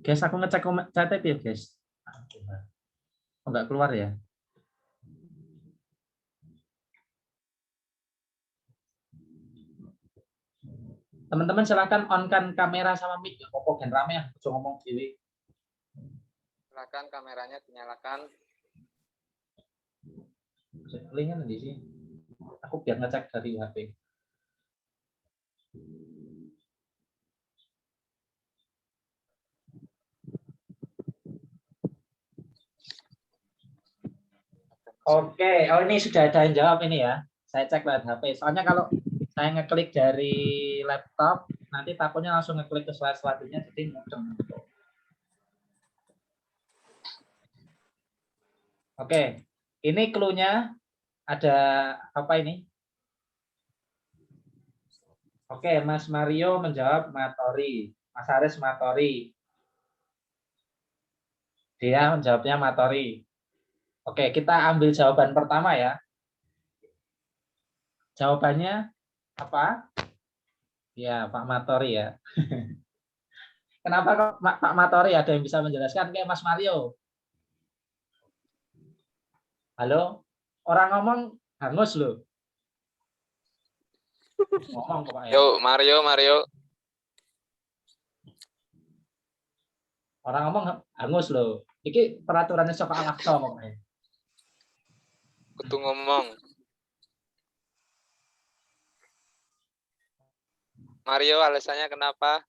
Guys, aku ngecek chat ya, guys. Oh, enggak keluar ya? Teman-teman silakan on-kan kamera sama mic. Apa gen rame ya? Aja ngomong dhewe. Silakan kameranya dinyalakan. Linknya di sini. Aku biar ngecek dari HP. Oke, oh ini sudah ada yang jawab ini ya. Saya cek lewat HP. Soalnya kalau saya ngeklik dari laptop, nanti takutnya langsung ngeklik ke slide selanjutnya, jadi mudeng. Oke, ini clue-nya ada apa ini? Oke, Mas Mario menjawab Matori, Mas Haris Matori. Dia menjawabnya Matori. Oke, kita ambil jawaban pertama ya. Jawabannya apa? Ya, Pak Matori ya. Kenapa kok Pak Matori ada yang bisa menjelaskan kayak Mas Mario? Halo? Orang ngomong hangus loh. Ngomong kok Pak ya. Yo, Mario. Orang ngomong hangus loh. Iki peraturannya soal aksa pokoknya. Kudu ngomong. Mario, alasannya kenapa?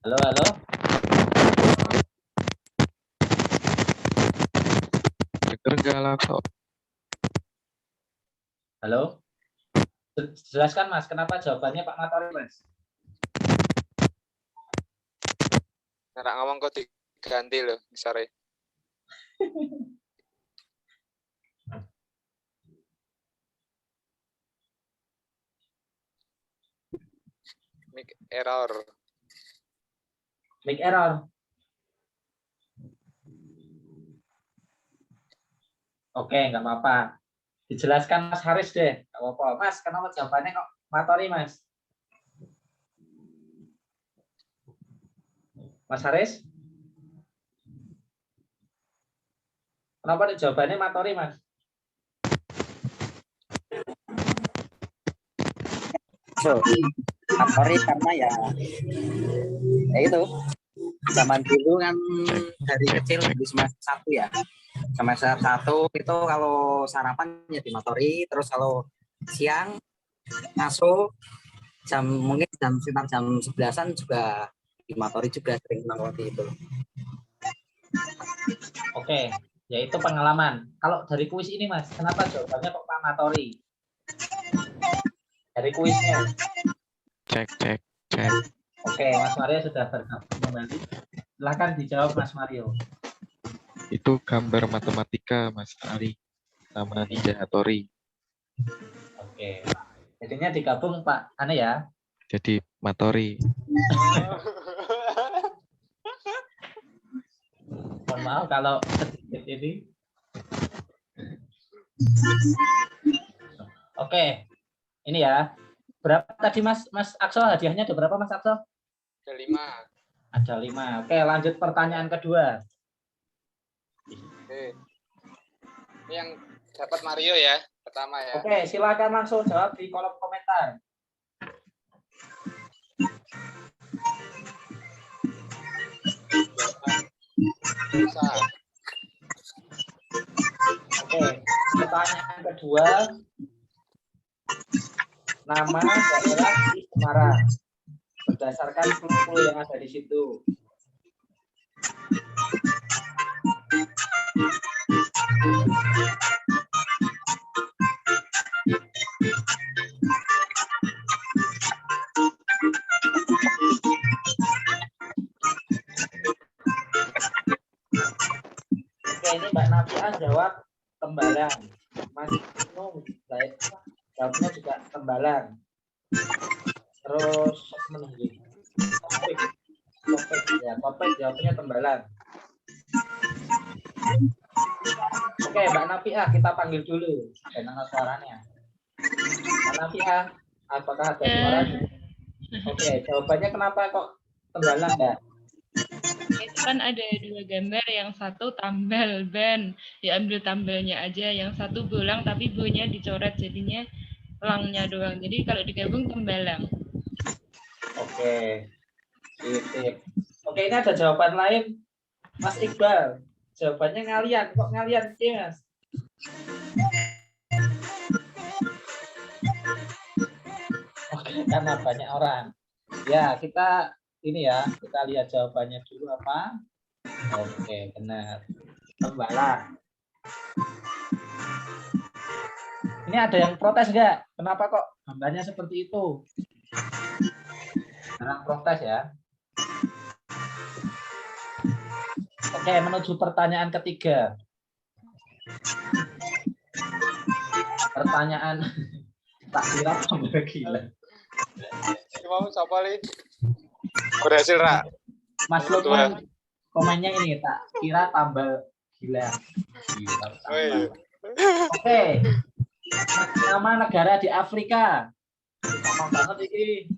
Halo. Dengar nggak langsung? Halo. Jelaskan Mas, kenapa jawabannya Pak Matori Mas? Nggak ngomong kok diganti loh, sorry. Mic error. Mic error. Oke, nggak apa-apa. Dijelaskan Mas Haris deh. Nggak apa-apa. Mas, kenapa jawabannya kok Matori Mas? Mas Haris? Kenapa jawabannya Matori Mas? Matori karena ya itu zaman dulu kan dari kecil di semester 1 ya. Semester 1 itu kalau sarapan ya di Matori, terus kalau siang masuk mungkin sekitar jam 11-an juga di Matori juga sering nongkrong itu. Oke, ya itu pengalaman. Kalau dari kuis ini Mas, kenapa jawabannya kok Pak Matori? Dari kuisnya. Cek. Oke, Mas Mario sudah bergabung kembali. Silahkan dijawab Mas Mario. Itu gambar matematika, Mas Ali. Nama Ninja Hattori. Oke. Jadinya digabung Pak Ane ya. Jadi Matori. Mohon maaf kalau sedikit ini. Oke. Ini ya. Berapa tadi Mas Akso, hadiahnya ada berapa Mas Akso? Ada 5. Ada 5. Oke, lanjut pertanyaan kedua. Oke. Ini yang dapat Mario ya, pertama ya. Oke, silakan langsung jawab di kolom komentar. Bisa. Oke, pertanyaan kedua. Nama daerah di Semarang berdasarkan clue yang ada di situ. Oke, ini Mbak Nafia jawab Tembalang. Mas Inu jawabnya juga Tembalang. Terus Topik jawabnya Tembalang. Oke, Mbak Nafiah, kita panggil dulu. Dengar suaranya. Mbak Nafiah, apakah ada suaranya? Oke, jawabannya kenapa kok tembalang, Mbak? Itu kan ada 2 gambar, yang satu tambal ban, diambil tambelnya aja, yang satu bolang tapi bonya dicoret jadinya langnya doang. Jadi kalau digabung tembalang. Oke. Sip. Oke, ini ada jawaban lain. Mas Iqbal. Jawabannya ngalian. Kok ngalian sih, Mas? Oke, karena banyak orang. Ya, kita kita lihat jawabannya dulu apa. Oke, benar. Tembalang. Ini ada yang protes nggak? Kenapa kok gambarnya seperti itu? Jarang protes ya. Oke, menuju pertanyaan ketiga. Pertanyaan tak kira tambah gila. Mau siapa li? Berhasil, Ra. Mas Lukman komennya ini, tak kira tambah gila. Oke. Nama negara di Afrika. Sama banget ini.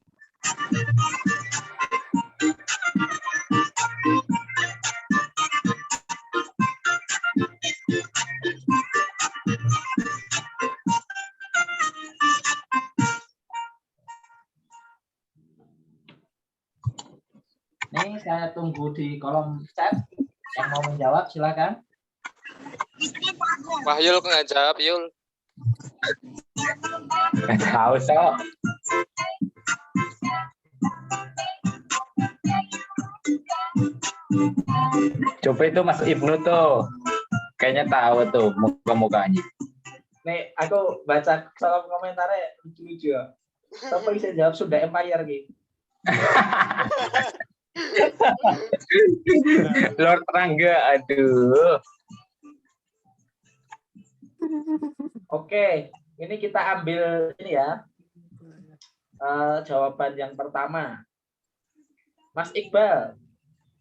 Nih, saya tunggu di kolom chat. Yang mau menjawab silakan. Wah, Yul nggak jawab, Yul. Tahu sok. Coba itu Mas Ibnu tuh. Kayaknya tahu tuh muka-mukanya. Nih, aku baca kolom komentarnya lucu-lucu ya. Tapi bisa jawab Sunda Empire gitu. Lord Rangga, aduh. Oke, ini kita ambil ini ya. Jawaban yang pertama. Mas Iqbal.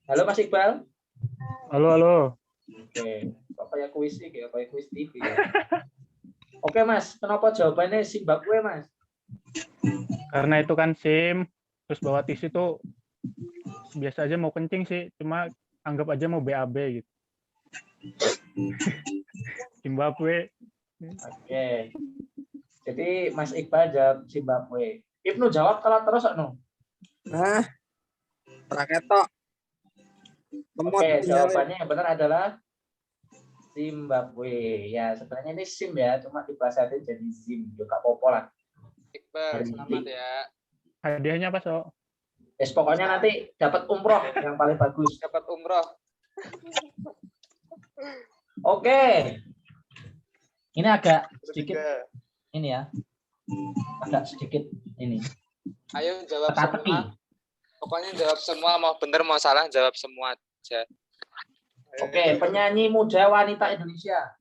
Halo Mas Iqbal. Halo. Oke, kayak kuis ini, kayak kuis TV ya. Oke Mas, kenapa jawabannya Zimbabwe Mas? Karena itu kan SIM, terus bawa tisu tuh biasa aja mau kencing sih, cuma anggap aja mau BAB gitu. Zimbabwe. Oke. Jadi Mas Iqbal jawab Zimbabwe. Ibnu jawab kalau terus no. Nah, raketok. Oke, jawabannya yang benar adalah Zimbabwe. Ya, sebenarnya ini SIM ya, cuma dipelesetin jadi ZIM. Juga popo lah. Iqbal, selamat ya. Hadiahnya apa, So? Pokoknya nanti dapat umroh yang paling bagus. Dapat umroh. Oke. Ini agak sedikit ini ya. Agak sedikit ini. Ayo jawab teka-teki. semua. Pokoknya jawab semua, mau bener mau salah jawab semua aja. Oke, penyanyi muda wanita Indonesia.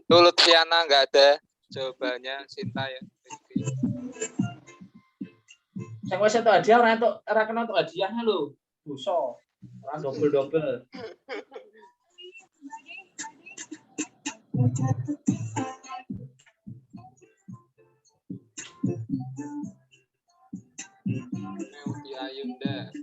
Lutfiana nggak ada jawabannya, Sinta ya. Saya wis entuk hadiah ora kena untuk hadiahnya lho. Dosa. Ora double-double. Meldi Ayunda.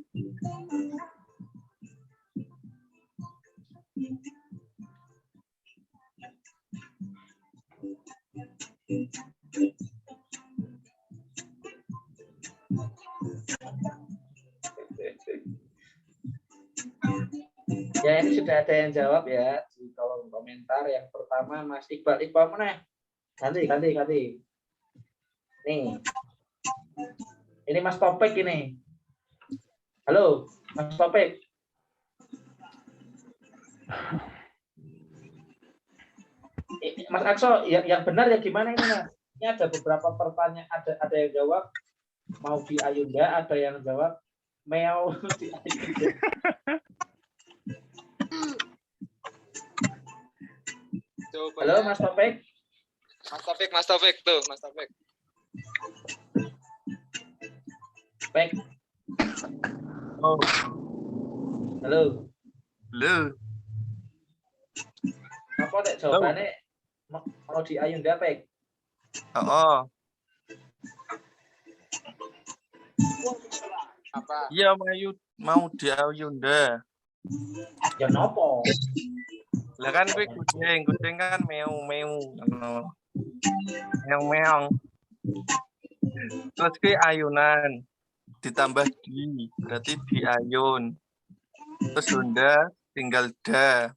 Ya ini sudah ada yang jawab ya di kolom komentar. Yang pertama Mas Iqbal. Iqbal mana? Ganti. Nih. Ini Mas Topik ini. Halo, Mas Topik. Mas Akso, yang benar ya gimana ini Mas? Ini ada beberapa pertanyaan, ada yang jawab mau di Ayunda, ada yang jawab meow di Ayunda. Halo Mas Topik. Mas Taufik tuh, Mas Taufik. Baik. Halo. Halo. Apa nek jawabannya mau di Ayunda, Pek? Oh. Apa? Iya mau di Ayunda. Ya nopo? Lah kan kuwi kucing kan meong ngono. Meong. Terus kuwi ayunan ditambah di, berarti di ayun. Terus Honda tinggal da.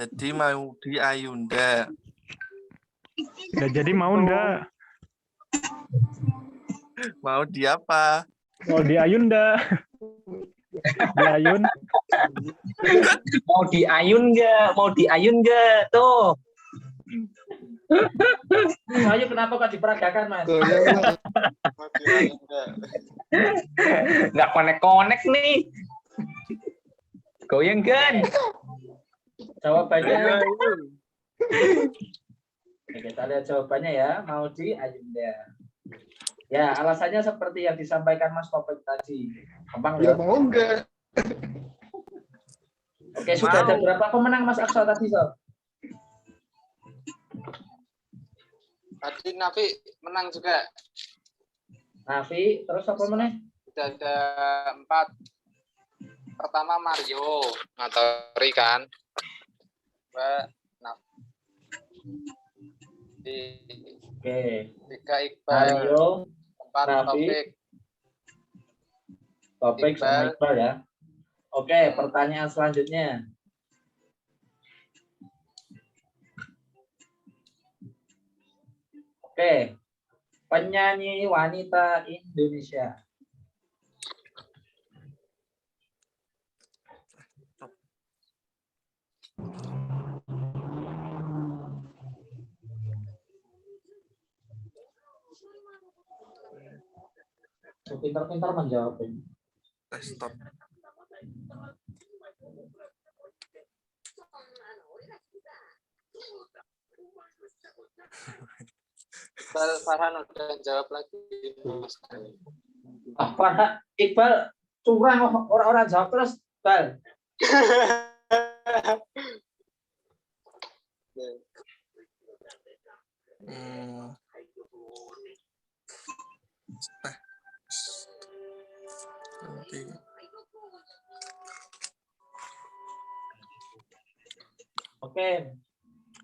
Jadi mau di Ayunda. Udah jadi mau enggak? Mau di apa? Mau di Ayunda. Di Ayun. Mau di Ayun nggak? Mau di Ayun nggak? Tuh. Ayo kenapa kok diperagakan, Mas? Nggak konek-konek nih. Goyang kan? Jawabannya. Kita lihat jawabannya ya. Mau di Ayunda. Ya, alasannya seperti yang disampaikan Mas Topik tadi. Gampang ya? Mau enggak? Oke, sudah ada berapa pemenang Mas Aksa tadi, Sob? Tadi Nafi menang juga. Nafi, terus apa menang? Sudah ada 4. Pertama Mario, ngatori kan. Mbak Nafi. Oke. 3 Iqbal. Mario, 4 Nafi, Topik sama Iqbal ya. Oke, pertanyaan selanjutnya. Oke, penyanyi wanita Indonesia. Pintar-pintar menjawab ini. Stop. Iqbal Farhan udah jawab lagi. Farhan, Iqbal curang orang-orang jawab terus, Bal. Oke,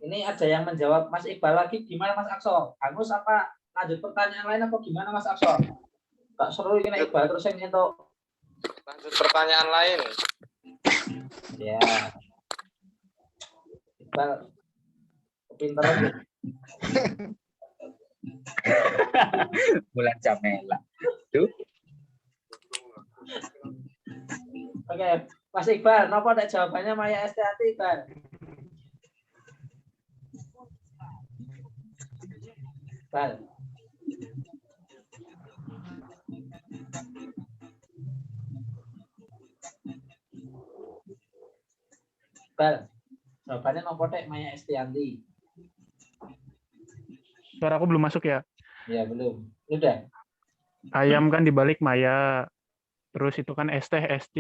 ini ada yang menjawab Mas Iqbal lagi. Gimana Mas Akso? Hangus apa lanjut pertanyaan lain apa gimana Mas Akso? Tak seru ini Iqbal terus yang nyentuh. Lanjut pertanyaan lain. Ya. Iqbal pinter. Bulan Jamela. Tuh. Oke, Mas Iqbal, napa nek jawabannya Maya Estianti, Iqbal? Iqbal. Iqbal, jawabannya napa nek Maya Estianti? Suara aku belum masuk ya? Ya, belum. Udah. Ayam kan dibalik Maya. Terus itu kan ST, ST.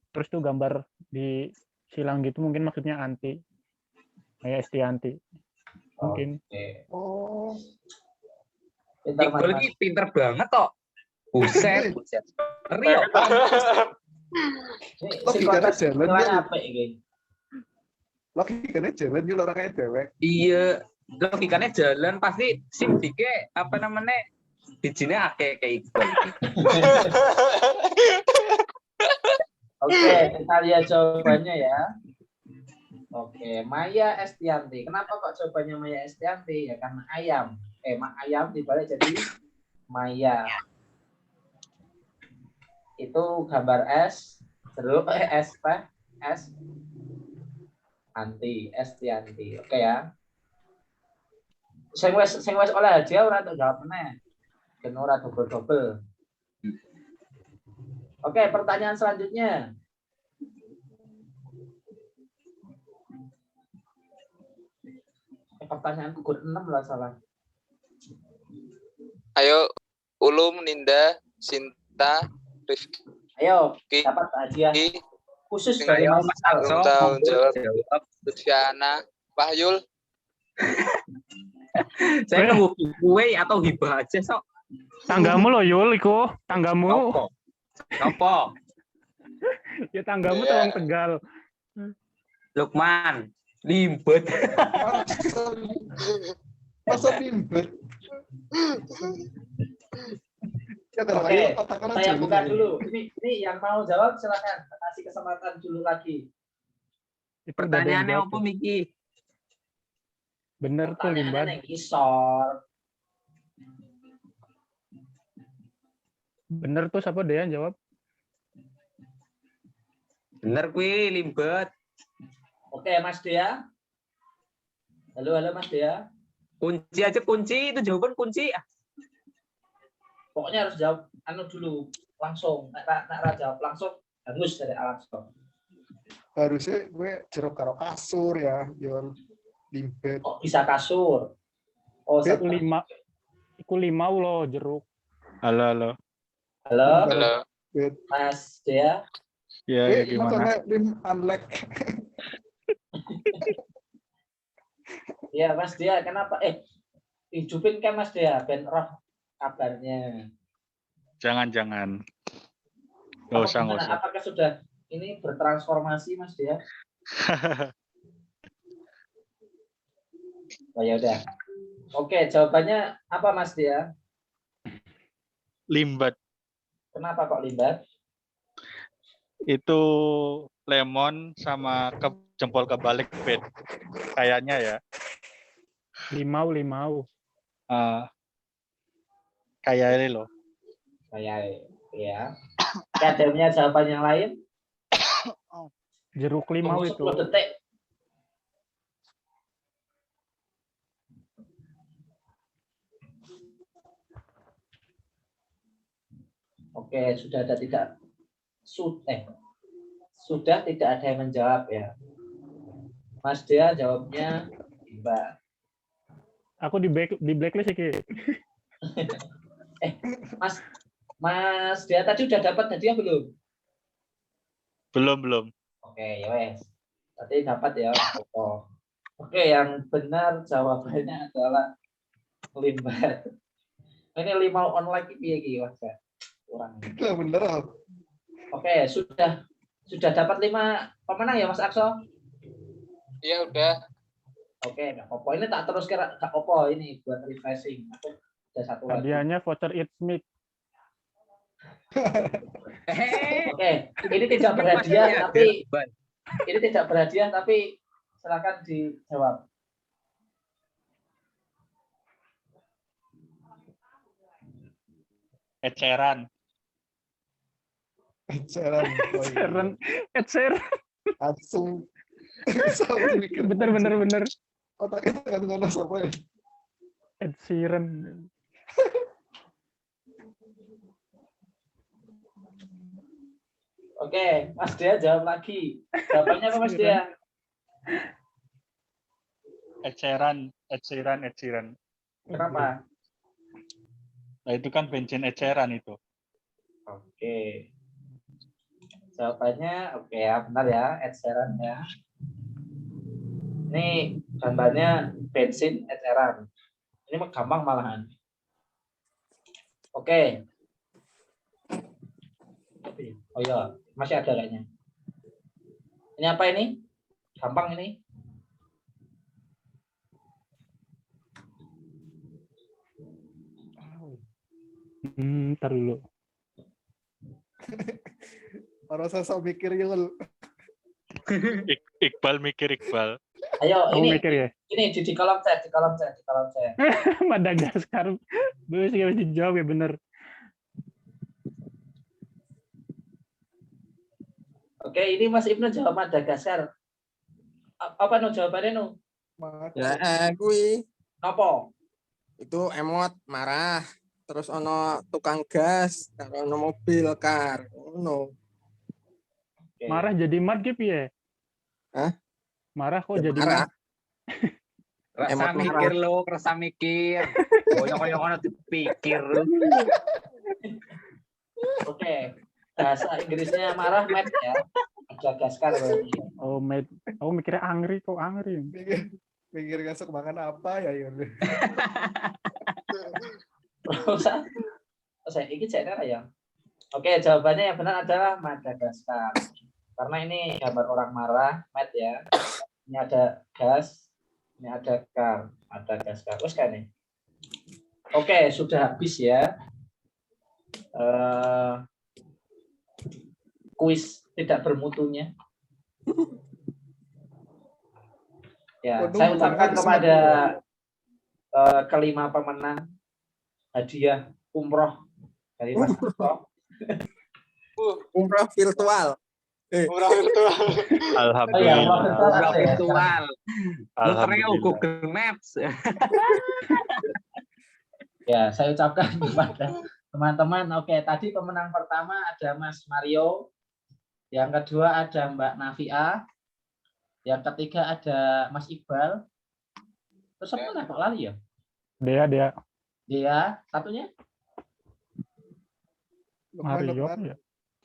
Terus tuh gambar di silang gitu mungkin maksudnya anti. Maya Estianti. Mungkin. Oh. Iqbal ini pinter banget kok. Buset. Rio. Logikanya jalan apa ini? Logikanya jalan juga orangnya dewek. Iya. Logikanya jalan pasti sim dike apa namanya bijinya akeh kayak Iqbal. Oke, kita lihat jawabannya ya. Oke, Maya Estianti. Kenapa kok jawabannya Maya Estianti? Ya karena ayam. Ayam dibalik jadi Maya. Itu gambar S, jeruk S anti Estianti. Oke ya. Sing wis oleh hadiah ora tak jawab meneh. Ben ora double-double. Oke, pertanyaan selanjutnya. Pertanyaan gugur 6 lah salah. Ayo, Ulum, Ninda, Sinta, Rifki. Ayo, dapat hadiah khusus dari Mas Belum tahu jawab. Lutfiana, Wahyul. Saya nunggu giveaway atau hibah aja, Sok. Tanggamu loh, Yul, iku. Tanggamu. Apa? Ya tanggamu tuh orang Tegal. Lukman, Limbet. Masa Limbet? Oke, saya buka dulu. Ini yang mau jawab silakan. Kasih kesempatan dulu lagi. Pertanyaannya apa, Miki? Bener tuh, Limbat. Isor. Bener tuh, siapa deh yang jawab? Bener kuwi, Limbet. Oke, Mas Dea. Halo Mas Dea. Kunci aja, kunci. Itu jawaban kunci. Pokoknya harus jawab dulu langsung. Nak jawab langsung hangus dari alat stop. Harusnya gue jeruk karo kasur ya, Yon. Limbet. Kok bisa kasur? Oh, Iku limau loh jeruk. Halo. Mas Dea. Ya, gimana? Unlike. Ya, Mas Dea, kenapa? Hidupin kan Mas Dea, ben roh kabarnya. Jangan. Nggak usah. Apakah sudah ini bertransformasi, Mas Dea? Oh ya udah. Oke, jawabannya apa, Mas Dea? Limbat. Kenapa kok limbat? Itu lemon sama jempol kebalik bed. Kayaknya ya. Limau. Kayak ini loh. Kayak ya. Ada punya jawaban yang lain? Jeruk limau itu. 10 detik. Oke, sudah tidak ada yang menjawab ya. Mas Dea jawabnya Mbak. Aku di blacklist iki. Mas Dea tadi udah dapat hadiah belum? Belum. Oke, ya wes. Tadi dapat ya. Oke, yang benar jawabannya adalah limbat. Ini limau online piye iki, Mas? Kurang. Bener. Oke, sudah dapat 5 pemenang ya Mas Akso? Iya udah. Oke, nggak apa-apa. Ini tak terus kira nggak apa-apa ini buat refreshing. Aku udah satu lagi. Hadiahnya voucher Eat Mic. Oke, ini tidak berhadiah tapi silakan dijawab. Eceran. Langsung. Bener. Otaknya tekan apa ya? Ed Sheeran. Oke, Mas Dea jawab lagi. Jawabannya apa Mas Dea? Ed Sheeran. Kenapa? Nah, itu kan bensin Ed Sheeran itu. Oke. Jawabannya oke ya, benar ya, Ed Sheeran ya. Ini gambarnya bensin Ed Sheeran. Ini mah gampang malahan. Oke. Oh iya, masih ada kayaknya. Ini apa ini? Gampang ini. Ntar dulu. Orang sosok mikir Yul. Iqbal. Ayo, Kamu mikir ya? Ini di kolom chat. Madagaskar. Gue sih harus dijawab ya bener. Oke, ini Mas Ibnu jawab Madagaskar. Apa no jawabannya no? Ya, gue. Apa? Itu emot marah. Terus ono tukang gas, karo ono mobil kar. No. Marah jadi mat gitu ya? Hah? Marah kok Ya, jadi marah. mat? Rasa mikir. Koyo-koyo ono dipikir. Oke. Bahasa Inggrisnya marah Matt ya. Madagaskar berarti. Oh, Matt. Aku mikirnya angry kok angry. Pikir besok makan apa ya Yun? Saya ingin saya ya. Oke, jawabannya yang benar adalah Madagaskar. Karena ini gambar orang marah, Matt ya. Ini ada gas, ini ada kar, Madagaskar. Terus kan nih. Oke, sudah habis ya. Kuis tidak bermutunya. Ya, saya ucapkan kepada kelima pemenang hadiah umroh dari Mas Akso. Umroh virtual. Umroh virtual. Alhamdulillah. Umroh virtual. Muternya Alhamdulillah. Google Maps. Ya, saya ucapkan kepada teman-teman. Oke, tadi pemenang pertama ada Mas Mario. Yang kedua ada Mbak Navia. Yang ketiga ada Mas Iqbal. Terus apa kok lari ya? Dia. Satunya? Mario ya.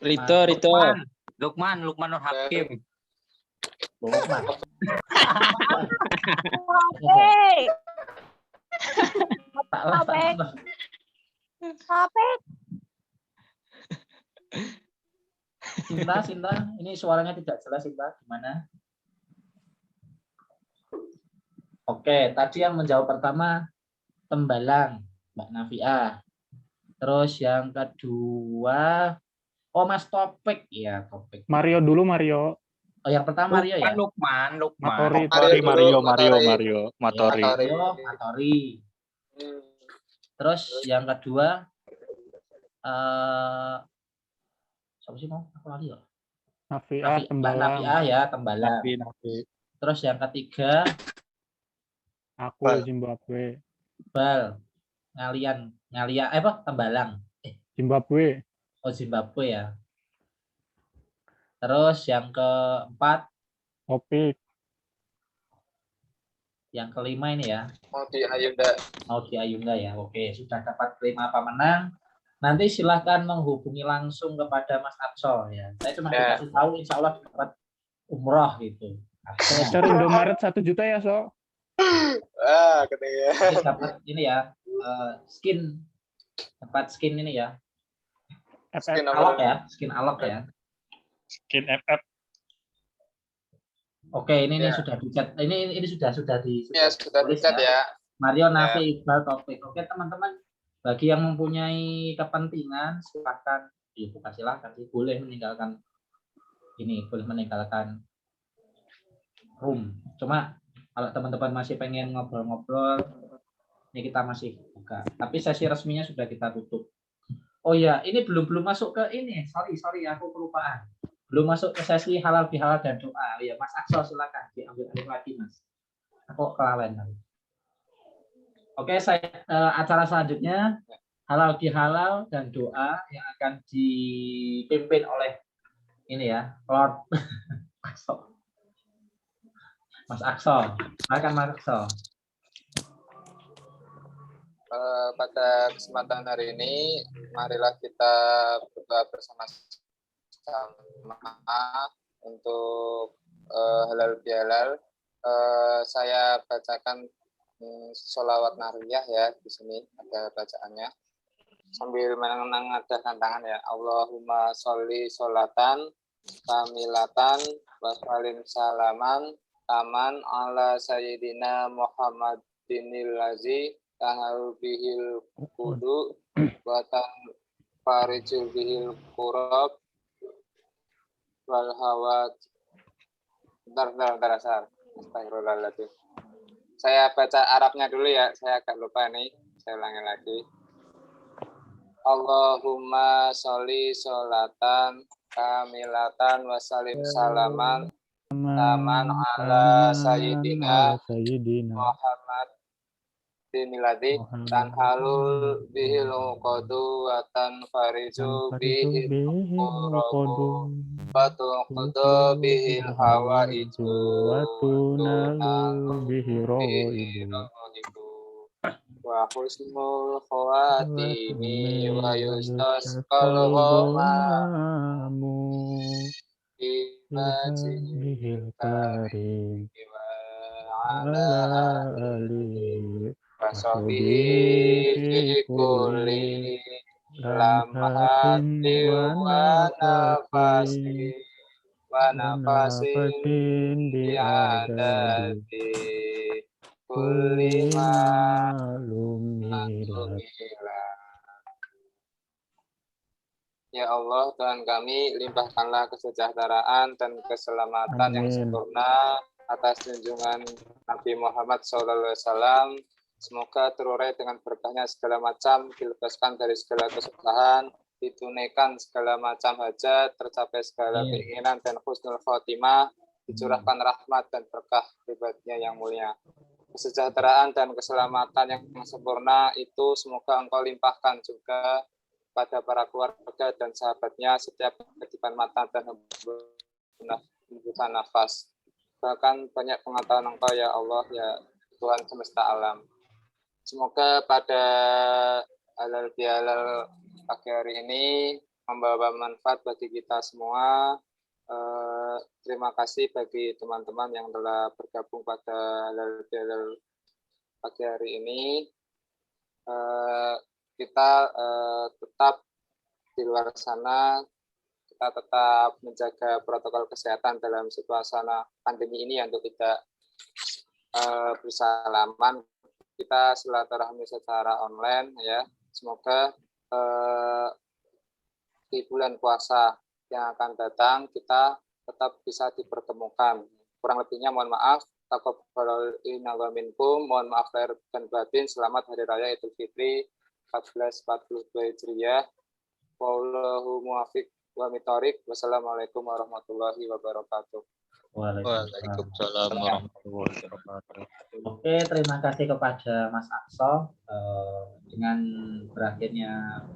Rito. Lukman Nur Hakim. Lukman. Sinta, ini suaranya tidak jelas, Sinta. Gimana? Oke, tadi yang menjawab pertama Tembalang, Mbak Navia. Terus yang kedua, Mas Topik ya, Topik. Mario dulu, Mario. Oh, yang pertama Mario ya? Lukman. Matori. Terus yang kedua, siapa sih mau? Aku lari ya. Navia, Tembalang. Navia ya, Tembalang. Nafi. Terus yang ketiga, aku Zimbabwe. Bal. Ngalian Tembalang. Zimbabwe. Oh, Zimbabwe ya. Terus yang keempat, Opik. Yang kelima ini ya. Maudi Ayunda. Maudi Ayunda ya. Oke, sudah dapat 5 pemenang. Nanti silahkan menghubungi langsung kepada Mas Akso ya. Saya cuma dikasih tahu insya Allah dapat umroh gitu. Voucher Indomaret 1 juta ya, So. Katanya. Dapat ini ya, skin. Dapat skin ini ya. Skin alok ya, skin alok ya. Skin FF. Oke, ini sudah dicat. Ini sudah sudah dicat ya. Mario, Nafi, Iqbal, Topik. Oke, teman-teman, bagi yang mempunyai kepentingan silakan, bukan silakan sih, boleh meninggalkan room. Cuma kalau teman-teman masih pengen ngobrol-ngobrol, ini kita masih buka. Tapi sesi resminya sudah kita tutup. Oh ya, ini belum masuk ke ini. Sorry, aku kelupaan. Belum masuk ke sesi halal bihalal dan doa. Ya, Mas Akso silakan diambil alih lagi, Mas. Aku kelalen. Oke, acara selanjutnya halal bihalal dan doa yang akan dipimpin oleh ini ya, Lord Akso. Mas Akso, silakan Mas Akso. Pada kesempatan hari ini, marilah kita berdoa bersama-sama untuk halal bihalal. Saya bacakan sholawat nariyah ya, di sini ada bacaannya. Sambil menengadahkan tangan ya. Allahumma sholli sholatan kamilatan wa salim salaman taman ala sayyidina Muhammadinil lazi tahal bihil kudu watan farijul bihil kurab wal hawat. Bentar asal. Astagfirullahaladzim. Saya baca Arabnya dulu ya, saya agak lupa nih. Saya ulangi lagi. Allahumma sholli sholatan kamilatan wa salim salaman taman ala sayyidina Muhammad diniladi tanhalul bihil qadu wa tanfariju bihil qurabu batu qadu bihil hawaiju wa tunalu bihi wa husnul khawatimi wa yustasqal ghama wajhil karim ala alihi wasobihi kulli lamhati wa nafasi wa nafasin di bi'adadi kulli ma'lumilah. Ya Allah, Tuhan kami, limpahkanlah kesejahteraan dan keselamatan yang sempurna atas junjungan Nabi Muhammad SAW. Semoga terurai dengan berkahnya segala macam, dilepaskan dari segala kesusahan, ditunaikan segala macam hajat, tercapai segala keinginan dan husnul khotimah, dicurahkan rahmat dan berkah pribadinya yang mulia. Kesejahteraan dan keselamatan yang sempurna itu semoga Engkau limpahkan juga pada para keluarga dan sahabatnya setiap kedipan mata dan hembusan nafas. Bahkan banyak pengetahuan Engkau ya Allah, ya Tuhan semesta alam. Semoga pada halal bihalal pagi hari ini membawa manfaat bagi kita semua. Terima kasih bagi teman-teman yang telah bergabung pada halal bihalal pagi hari ini. Kita tetap di luar sana, kita tetap menjaga protokol kesehatan dalam suasana pandemi ini untuk tidak bersalaman. Kita silaturahmi secara online ya. Semoga di bulan puasa yang akan datang kita tetap bisa dipertemukan. Kurang lebihnya mohon maaf. Taqabbalallahu minkum. Mohon maaf lahir dan batin. Selamat Hari Raya Idul Fitri 1442 Hijriah. Wallahu muwaffiq wa mitariq. Wassalamualaikum warahmatullahi wabarakatuh. Waalaikumsalam warahmatullahi wabarakatuh. Oke, terima kasih kepada Mas Akso. Dengan berakhirnya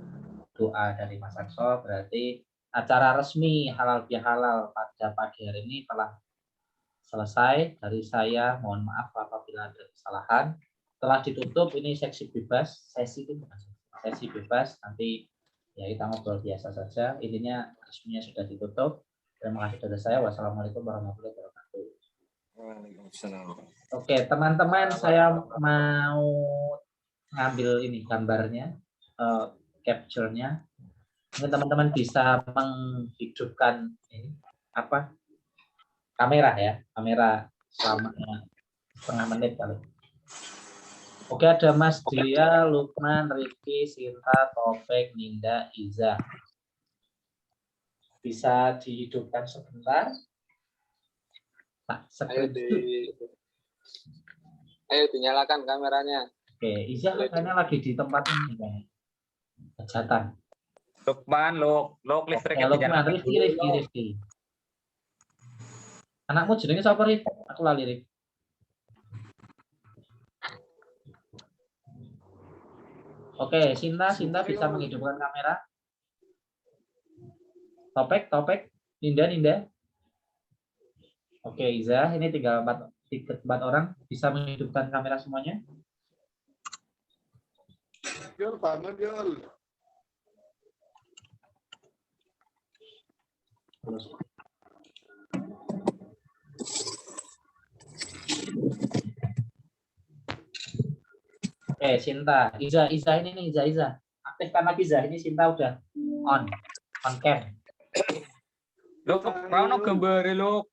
doa dari Mas Akso, berarti acara resmi halal bihalal pada pagi hari ini telah selesai. Dari saya mohon maaf apabila ada kesalahan. Telah ditutup, ini sesi bebas, sesi bebas, nanti ya kita ngobrol biasa saja. Intinya resminya sudah ditutup. Terima kasih dari saya. Wassalamualaikum warahmatullahi wabarakatuh. Waalaikumsalam. Oke, teman-teman, saya mau ngambil ini gambarnya, capture-nya. Mungkin teman-teman bisa menghidupkan ini apa? Kamera ya, kamera selama setengah menit kali. Oke, ada Mas Dia, Lukman, Rifki, Sinta, Taufik, Ninda, Iza. Bisa dihidupkan sebentar. Nah, ayo dinyalakan kameranya. Oke, Iza kayaknya lagi di tempat ini. Hajatan. Lukman, Luk listriknya Lukman, Rifki. Anakmu jenenge sapa, Rif? Aku lali, Rif. Oke, Sinta bisa menghidupkan kamera. Topek, Ninda. Oke, Iza, ini tinggal 4 orang bisa menghidupkan kamera semuanya. Yul, bangun Yul. Oke, Sinta, Iza ini nih, Iza. Aktifkan lagi Iza, ini Sinta udah on cam. Luk, rano gambare Luk.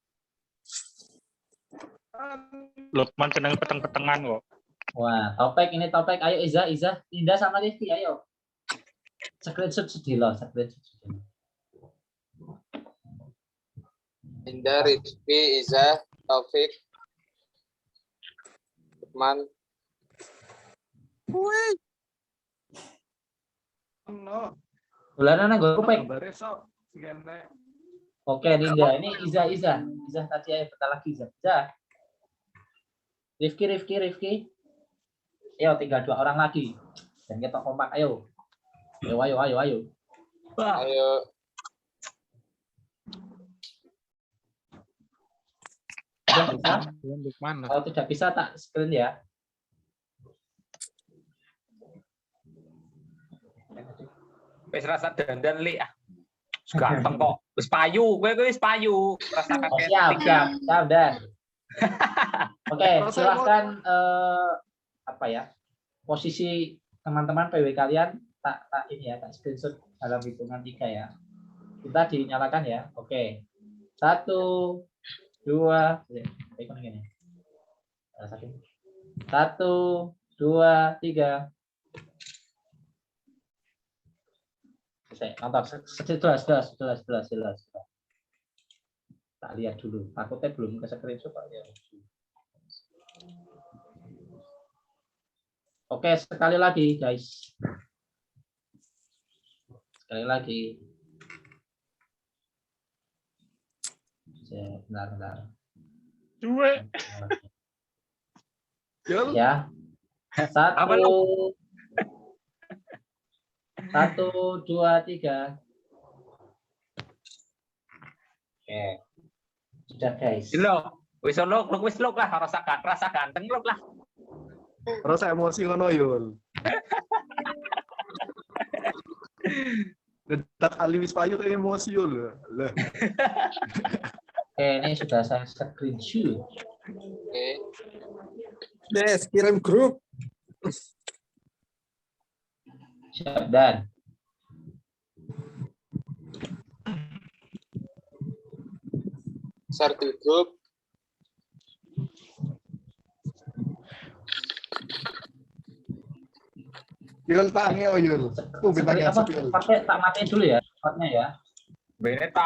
Lukman seneng peteng-petengan kok. Wah, Topek, ayo Iza, Ninda sama Rifki, ayo. Screenshot sedih. Ninda, Rifki, Iza, Taufik, Lukman. Bulanan gue Topek. Oke, Ninda, ini Iza tadi ayo bentar lagi Iza. Rifki. Ayo, tinggal 2 orang lagi. Dan kita kompak, ayo. Ayo. Ayo. Sudah bisa? Kalau tidak bisa, tak screen ya. Wis rasa dandan li ah. Ganteng kok. Wis payu, kowe wis payu. Rasa Oh, kakek. siap Dan. Oke, silahkan apa ya? Posisi teman-teman PW kalian tak ini ya, tak screenshot dalam hitungan 3 ya. Kita dinyalakan ya. Oke. 1 2 ini. 1 2 3. Nonton jelas. Tak lihat dulu. Takutnya belum ke screenshot Pak ya. Oke, sekali lagi guys. Sekali lagi. Bentar. Ya. 1 2 3. Oke. Sudah guys. Wis lok lah, rasa ganteng lok lah. Rasa emosi ngono Yul. Detak ali wis payu kayak emosi Yul. Lah. Oke, ini sudah saya screenshot. Oke. Yes, kirim grup. Siap dan. Share di grup. Yul tangi Yul. Pakai tak matiin dulu ya, spotnya ya. Beneta